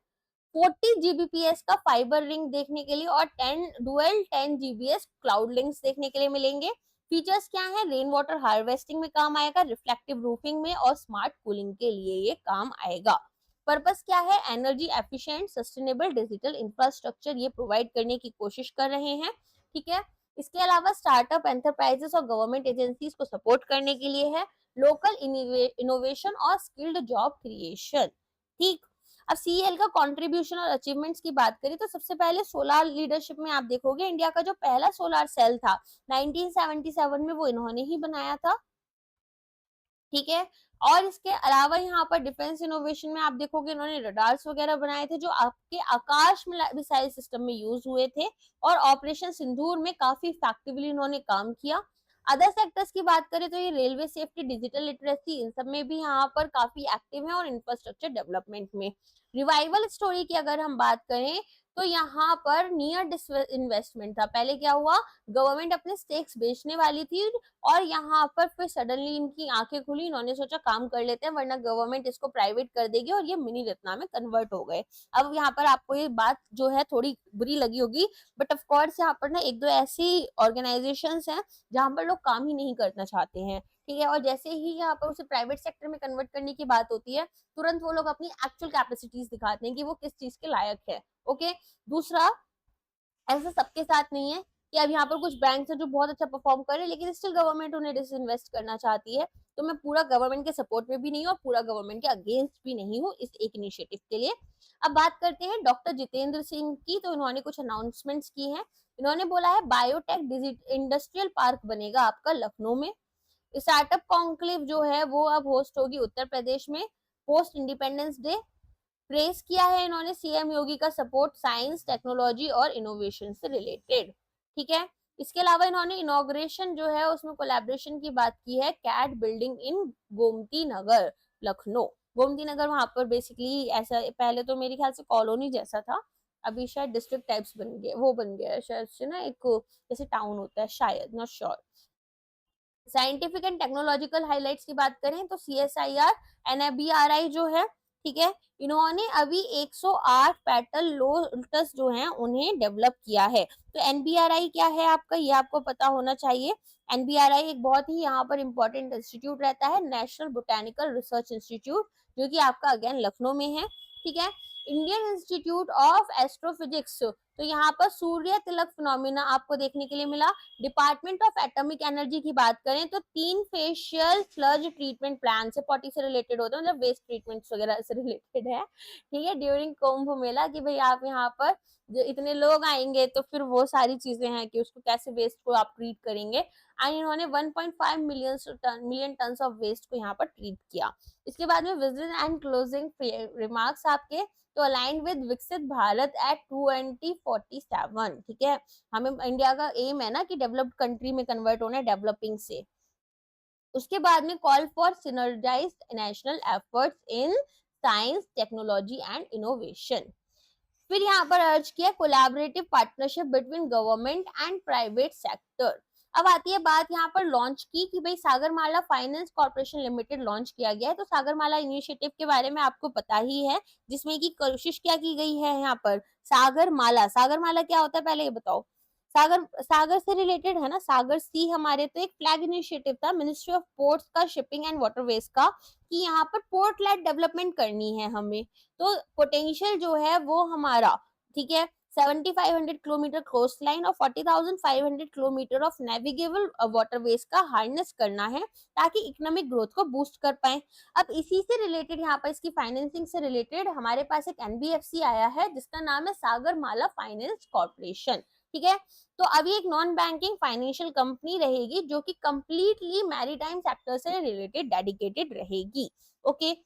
40 जीबीपीएस का फाइबर रिंग देखने के लिए और 10 जीबीएस क्लाउड लिंक्स देखने के लिए मिलेंगे। फीचर्स क्या है? रेन वाटर हार्वेस्टिंग में काम आएगा, रिफ्लेक्टिव रूफिंग में और स्मार्ट कूलिंग के लिए ये काम आएगा। पर्पस क्या है? Energy efficient sustainable digital infrastructure ये प्रोवाइड करने की कोशिश कर रहे हैं। ठीक है, इसके अलावा स्टार्टअप एंटरप्राइजेस और गवर्नमेंट एजेंसीज को सपोर्ट करने के लिए है, लोकल इनोवेशन और स्किल्ड जॉब क्रिएशन। ठीक, अब सीएल का कंट्रीब्यूशन और अचीवमेंट्स की बात करें तो सबसे पहले सोलार लीडरशिप में आप देखोगे इंडिया का जो पहला सोलार सेल था 1977 में वो इन्होंने ही बनाया था। ठीक है, और इसके अलावा यहाँ पर डिफेंस इनोवेशन में आप देखोगे इन्होंने रडार्स वगैरह बनाए थे जो आपके आकाश मिसाइल सिस्टम में यूज हुए थे और ऑपरेशन सिंदूर में काफी इफेक्टिवली इन्होंने काम किया। अदर सेक्टर्स की बात करें तो ये रेलवे सेफ्टी, डिजिटल लिटरेसी, इन सब में भी यहाँ पर काफी एक्टिव है और इंफ्रास्ट्रक्चर डेवलपमेंट में। रिवाइवल स्टोरी की अगर हम बात करें तो यहाँ पर नियर इन्वेस्टमेंट था। पहले क्या हुआ, गवर्नमेंट अपने स्टेक्स बेचने वाली थी और यहाँ पर फिर सडनली इनकी आंखें खुली, इन्होंने सोचा काम कर लेते हैं वरना गवर्नमेंट इसको प्राइवेट कर देगी और ये मिनी रत्ना में कन्वर्ट हो गए। अब यहाँ पर आपको ये बात जो है थोड़ी बुरी लगी होगी, बट ऑफ कोर्स यहाँ पर ना एक दो ऐसी ऑर्गेनाइजेशंस हैं जहाँ पर लोग काम ही नहीं करना चाहते हैं। ठीक है, और जैसे ही यहाँ पर उसे प्राइवेट सेक्टर में कन्वर्ट करने की बात होती है तुरंत वो लोग अपनी एक्चुअल कैपेसिटीज दिखाते हैं कि वो किस चीज के लायक है। ओके, दूसरा, ऐसा सबके साथ नहीं है कि अब यहाँ पर कुछ बैंक है जो बहुत अच्छा परफॉर्म कर रहे हैं लेकिन स्टिल गवर्नमेंट उन्हें डिसइन्वेस्ट करना चाहती है। तो मैं पूरा गवर्नमेंट के सपोर्ट में भी नहीं हूँ और पूरा गवर्नमेंट के अगेंस्ट भी नहीं हूँ इस एक इनिशिएटिव के लिए। अब बात करते हैं डॉक्टर जितेंद्र सिंह की, तो इन्होंने कुछ अनाउंसमेंट्स की हैं। इन्होंने बोला है बायोटेक इंडस्ट्रियल पार्क बनेगा आपका लखनऊ में। स्टार्टअप कॉन्क्लेव जो है वो अब होस्ट होगी उत्तर प्रदेश में पोस्ट इंडिपेंडेंस डे। प्रेस किया है इन्होंने सीएम योगी का सपोर्ट साइंस, टेक्नोलॉजी और इनोवेशन से रिलेटेड। ठीक है, इसके अलावा इन्होंने इनॉग्रेशन जो है उसमें कोलैबोरेशन की बात की है cat building in Gomti Nagar Lucknow. Gomti Nagar वहां पर बेसिकली ऐसा पहले तो मेरे ख्याल से कॉलोनी जैसा था, अभी शायद डिस्ट्रिक्ट टाइप्स बन गए, वो बन गया है शायद से ना, एक जैसे टाउन होता है शायद, not sure. Scientific and technological highlights की बात करें तो सीएसआईआर एनआईबीआरआई जो है, ठीक है, इन्होंने अभी 108 पेटल लोटस जो हैं उन्हें डेवलप किया है। तो एनबीआरआई क्या है आपका, ये आपको पता होना चाहिए। एनबीआरआई एक बहुत ही यहाँ पर इंपॉर्टेंट इंस्टीट्यूट रहता है, नेशनल बोटेनिकल रिसर्च इंस्टीट्यूट, जो कि आपका अगेन लखनऊ में है। ठीक है, इंडियन इंस्टीट्यूट ऑफ एस्ट्रोफिजिक्स, तो यहाँ पर सूर्य तिलक फिनोमिना आपको देखने के लिए मिला। डिपार्टमेंट ऑफ एटॉमिक एनर्जी की बात करें तो 3 फेशियल फ्लज ट्रीटमेंट प्लान से पॉटी से रिलेटेड होते हैं, मतलब वेस्ट ट्रीटमेंट्स वगैरह से रिलेटेड है। ठीक है, ड्यूरिंग कुंभ मेला कि भाई आप यहाँ पर जो इतने लोग आएंगे तो फिर वो सारी चीजें हैं कि उसको कैसे वेस्ट को आप ट्रीट करेंगे। एंड इन्होंने 1.5 मिलियन टन ऑफ वेस्ट को यहाँ पर ट्रीट किया। इसके बाद में विजन एंड क्लोजिंग रिमार्क्स आपके, तो अलाइन विद विकसित भारत एट 2047। ठीक है, हमें इंडिया का एम है ना कि डेवलप्ड कंट्री में कन्वर्ट होना है डेवलपिंग से। उसके बाद में call for synergized national efforts in science, technology and innovation. फिर यहाँ पर अर्ज किया collaborative partnership between government and private sector. अब आती है बात यहाँ पर लॉन्च की कि भाई Sagarmala finance corporation limited launch किया गया है। तो सागरमाला इनिशिएटिव के बारे में आपको पता ही है, जिसमें की कोशिश क्या की गई है यहाँ पर, सागरमाला, सागरमाला क्या होता है पहले ये बताओ। सागर, सागर से रिलेटेड है ना, सागर सी हमारे, तो एक फ्लैग इनिशिएटिव था मिनिस्ट्री ऑफ पोर्ट्स का, शिपिंग एंड वाटरवेज का, कि यहाँ पर पोर्ट लेड डेवलपमेंट करनी है हमें। तो पोटेंशियल जो है वो हमारा, ठीक है, 7500 किलोमीटर कोस्ट लाइन और 40,500 किलोमीटर ऑफ नेविगेबल वाटरवेज का हार्नेस करना है, ताकि इकोनॉमिक ग्रोथ को बूस्ट कर पाए। अब इसी से रिलेटेड यहाँ पर, इसकी फाइनेंसिंग से रिलेटेड हमारे पास एक एनबीएफसी आया है जिसका नाम है सागरमाला फाइनेंस कॉर्पोरेशन, ठीक है। तो अभी एक नॉन बैंकिंग फाइनेंशियल कंपनी रहेगी जो कि कंप्लीटली मैरीटाइम सेक्टर से रिलेटेड डेडिकेटेड रहेगी। ओके,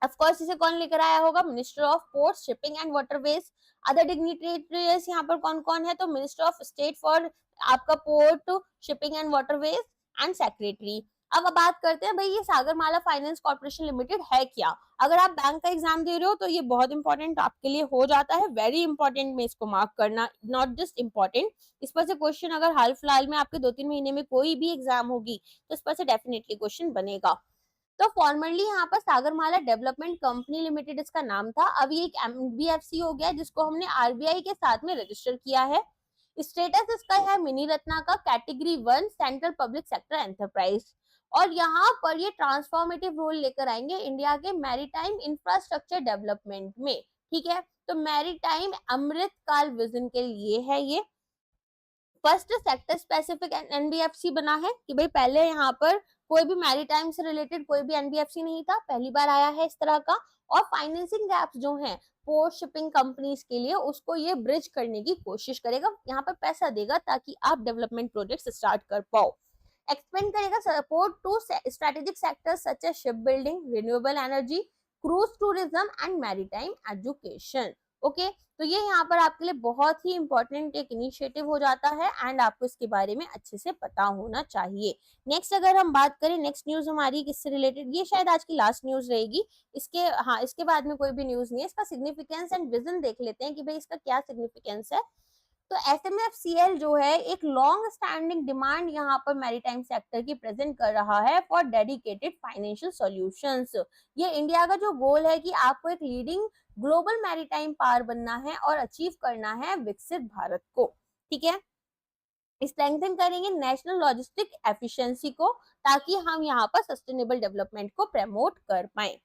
ऑफ कोर्स इसे कौन लेकर आया होगा, minister of ports, shipping and waterways. Other dignitaries यहाँ पर कौन कौन है, तो मिनिस्टर ऑफ स्टेट फॉर आपका port, shipping and waterways and secretary. अब बात करते हैं भाई ये सागरमाला फाइनेंस कॉर्पोरेशन लिमिटेड है क्या। अगर आप बैंक का एग्जाम दे रहे हो तो ये बहुत इंपॉर्टेंट आपके लिए हो जाता है, वेरी इंपॉर्टेंट में इसको मार्क करना, नॉट जस्ट इंपॉर्टेंट। इस पर से क्वेश्चन अगर हाल फिलहाल में आपके 2-3 महीने में कोई भी एग्जाम होगी तो इस पर से डेफिनेटली क्वेश्चन बनेगा। तो फॉर्मली यहाँ पर सागरमाला डेवलपमेंट कंपनी लिमिटेड इसका नाम था। अब ये एक एनबीएफसी हो गया जिसको हमने आरबीआई के साथ में रजिस्टर किया है। स्टेटस इसका है मिनी रत्ना का, category 1 central public sector enterprise. और यहाँ पर ये ट्रांसफॉर्मेटिव रोल लेकर आएंगे इंडिया के मैरीटाइम इंफ्रास्ट्रक्चर डेवलपमेंट में, ठीक है। तो मैरीटाइम अमृत काल विजन के लिए है ये। फर्स्ट सेक्टर स्पेसिफिक एनबीएफसी बना है कि भाई पहले यहाँ पर कोई भी मैरीटाइम से रिलेटेड कोई भी एनबीएफसी नहीं था, पहली बार आया है इस तरह का। और फाइनेंसिंग गैप्स जो हैं पोर्ट शिपिंग कंपनीज के लिए, उसको ये ब्रिज करने की कोशिश करेगा, यहाँ पर पैसा देगा ताकि आप डेवलपमेंट प्रोजेक्ट स्टार्ट कर पाओ। एक्सपेंड करेगा support to strategic sectors such as shipbuilding, renewable energy, cruise tourism and maritime education. Okay, तो ये यहाँ पर आपके लिए बहुत ही इंपॉर्टेंट एक इनिशिएटिव हो जाता है एंड आपको इसके बारे में अच्छे से पता होना चाहिए। नेक्स्ट अगर हम बात करें, नेक्स्ट न्यूज हमारी किससे रिलेटेड, ये शायद आज की लास्ट न्यूज रहेगी। इसके, हाँ, इसके बाद में कोई भी न्यूज नहीं है। इसका सिग्निफिकेंस एंड विजन देख लेते हैं कि भाई इसका क्या सिग्निफिकेंस है। तो एसएमएफसीएल जो है एक लॉन्ग स्टैंडिंग डिमांड यहाँ पर मैरीटाइम सेक्टर की प्रेजेंट कर रहा है फॉर डेडिकेटेड फाइनेंशियल सॉल्यूशंस। ये इंडिया का जो गोल है कि आपको एक लीडिंग ग्लोबल मैरीटाइम पावर बनना है और अचीव करना है विकसित भारत को, ठीक है। स्ट्रेंथन करेंगे नेशनल लॉजिस्टिक एफिशिएंसी को, ताकि हम यहाँ पर सस्टेनेबल डेवलपमेंट को प्रमोट कर पाए।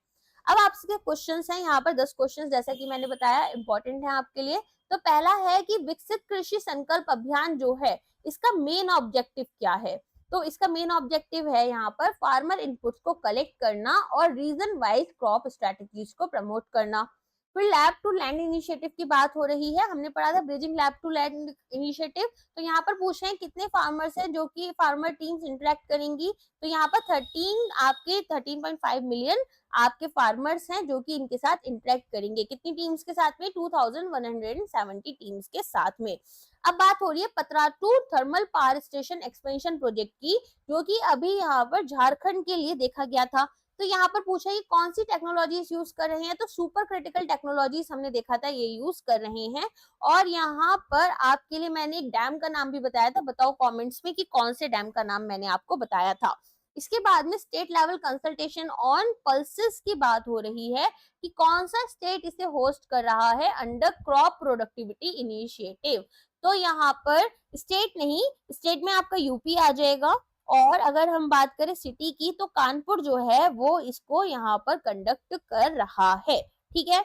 अब आपसे क्वेश्चंस हैं यहाँ पर 10 क्वेश्चंस, जैसा कि मैंने बताया इंपॉर्टेंट है आपके लिए। तो पहला है कि विकसित कृषि संकल्प अभियान जो है इसका मेन ऑब्जेक्टिव क्या है। तो इसका मेन ऑब्जेक्टिव है यहाँ पर फार्मर इनपुट्स को कलेक्ट करना और रीजन वाइज क्रॉप स्ट्रेटेजीज को प्रमोट करना। फिर लैब टू लैंड इनिशिएटिव की बात हो रही है, हमने पढ़ा था bridging lab to land initiative. तो यहाँ पर पूछ रहे हैं कितने फार्मर्स हैं जो कि फार्मर टीम्स इंटरेक्ट करेंगी। तो यहाँ पर 13.5 मिलियन आपके फार्मर्स हैं जो कि इनके साथ इंटरेक्ट करेंगे। कितनी टीम्स के साथ में, 2170 टीम्स के साथ में। अब बात हो रही है Patratu thermal power station expansion project की, जो कि अभी यहाँ पर झारखंड के लिए देखा गया था। तो यहाँ पर पूछा कि कौन सी टेक्नोलॉजीज यूज कर रहे हैं, तो सुपर क्रिटिकल टेक्नोलॉजीज हमने देखा था ये यूज कर रहे हैं। और यहाँ पर आपके लिए मैंने एक डैम का नाम भी बताया था, बताओ कमेंट्स में कि कौन से डैम का नाम मैंने आपको बताया था। इसके बाद में state level consultation on pulses की बात हो रही है कि कौन सा स्टेट इसे होस्ट कर रहा है अंडर क्रॉप प्रोडक्टिविटी इनिशिएटिव। तो यहाँ पर स्टेट नहीं, स्टेट में आपका यूपी आ जाएगा। और अगर हम बात करें सिटी की तो कानपुर जो है वो इसको यहाँ पर कंडक्ट कर रहा है, ठीक है।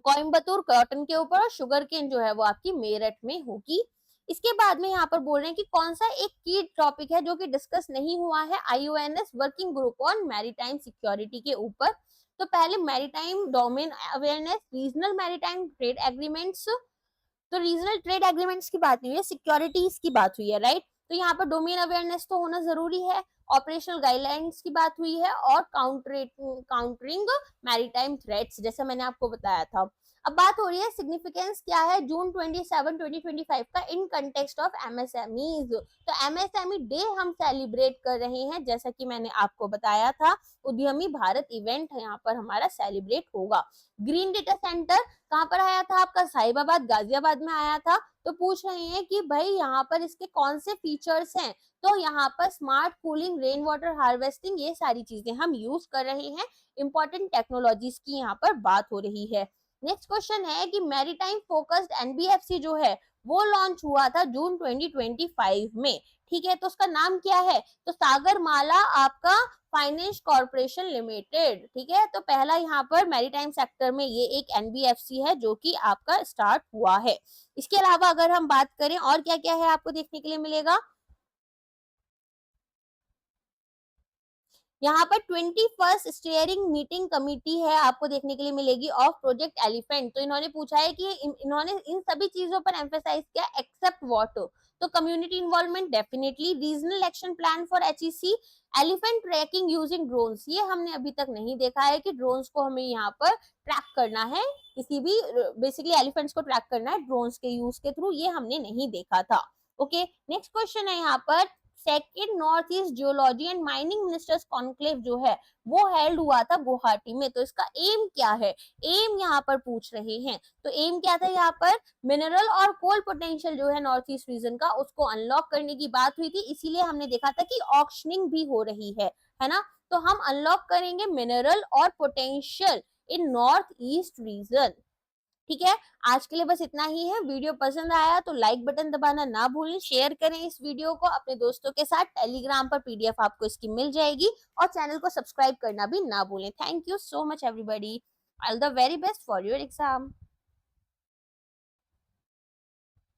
कोयम्बतूर कॉटन के ऊपर और शुगर केन जो है वो आपकी मेरठ में होगी। इसके बाद में यहाँ पर बोल रहे हैं कि कौन सा एक की टॉपिक है जो कि डिस्कस नहीं हुआ है IONS working group on maritime security के ऊपर। तो पहले maritime domain awareness, regional maritime trade agreements. तो रीजनल ट्रेड एग्रीमेंट्स की बात हुई है, सिक्योरिटीज की बात हुई है, राइट। तो यहाँ पर डोमेन अवेयरनेस तो होना जरूरी है। ऑपरेशनल गाइडलाइंस की बात हुई है और काउंटरिंग मैरीटाइम थ्रेट्स, जैसे मैंने आपको बताया था। अब बात हो रही है सिग्निफिकेंस क्या है जून 27, 2025 का इन कंटेक्स्ट ऑफ एमएसएमईज। तो एमएसएमई डे हम सेलिब्रेट कर रहे हैं, जैसा कि मैंने आपको बताया था उद्यमी भारत इवेंट यहाँ पर हमारा सेलिब्रेट होगा। ग्रीन डेटा सेंटर कहाँ पर आया था आपका? साहिबाबाद, गाजियाबाद में आया था। तो पूछ रहे हैं कि भाई यहाँ पर इसके कौन से फीचर्स हैं? तो यहाँ पर smart cooling, rain water harvesting, ये सारी चीजें हम यूज कर रहे हैं। इंपॉर्टेंट टेक्नोलॉजीज की यहाँ पर बात हो रही है। नेक्स्ट क्वेश्चन है कि मैरीटाइम फोकस्ड एनबीएफसी जो है वो लॉन्च हुआ था जून 2025 में। ठीक है, तो उसका नाम क्या है? तो सागरमाला आपका फाइनेंस कॉर्पोरेशन लिमिटेड। ठीक है, तो पहला यहाँ पर मैरीटाइम सेक्टर में ये एक एनबीएफसी है जो कि आपका स्टार्ट हुआ है। इसके अलावा अगर हम बात करें और क्या क्या है आपको देखने के लिए मिलेगा, यहाँ पर 21st स्टीयरिंग मीटिंग कमिटी है आपको देखने के लिए मिलेगी ऑफ प्रोजेक्ट एलिफेंट। तो इन्होंने पूछा है कि इन्होंने इन सभी चीजों पर एम्फेसाइज किया एक्सेप्ट व्हाट। तो community involvement definitely, regional action plan for HEC, elephant tracking using drones, ये हमने अभी तक नहीं देखा है कि ड्रोन्स को हमें यहाँ पर ट्रैक करना है, किसी भी बेसिकली एलिफेंट्स को ट्रैक करना है ड्रोन्स के यूज के थ्रू, ये हमने नहीं देखा था। ओके, नेक्स्ट क्वेश्चन है यहाँ पर second north east geology and mining ministers conclave जो है वो हेल्ड हुआ था गुवाहाटी में। तो इसका एम क्या है? एम यहाँ पर पूछ रहे हैं। तो एम क्या था यहाँ पर? मिनरल और कोल पोटेंशियल जो है नॉर्थ ईस्ट रीजन का, उसको अनलॉक करने की बात हुई थी, इसीलिए हमने देखा था कि ऑक्शनिंग भी हो रही है ना। तो हम अनलॉक करेंगे मिनरल और potential in north east reason. ठीक है, आज के लिए बस इतना ही है। वीडियो पसंद आया तो लाइक बटन दबाना ना भूलें, शेयर करें इस वीडियो को अपने दोस्तों के साथ। टेलीग्राम पर पीडीएफ आपको इसकी मिल जाएगी और चैनल को सब्सक्राइब करना भी ना भूलें। Thank you so much everybody, all the very best for your exam.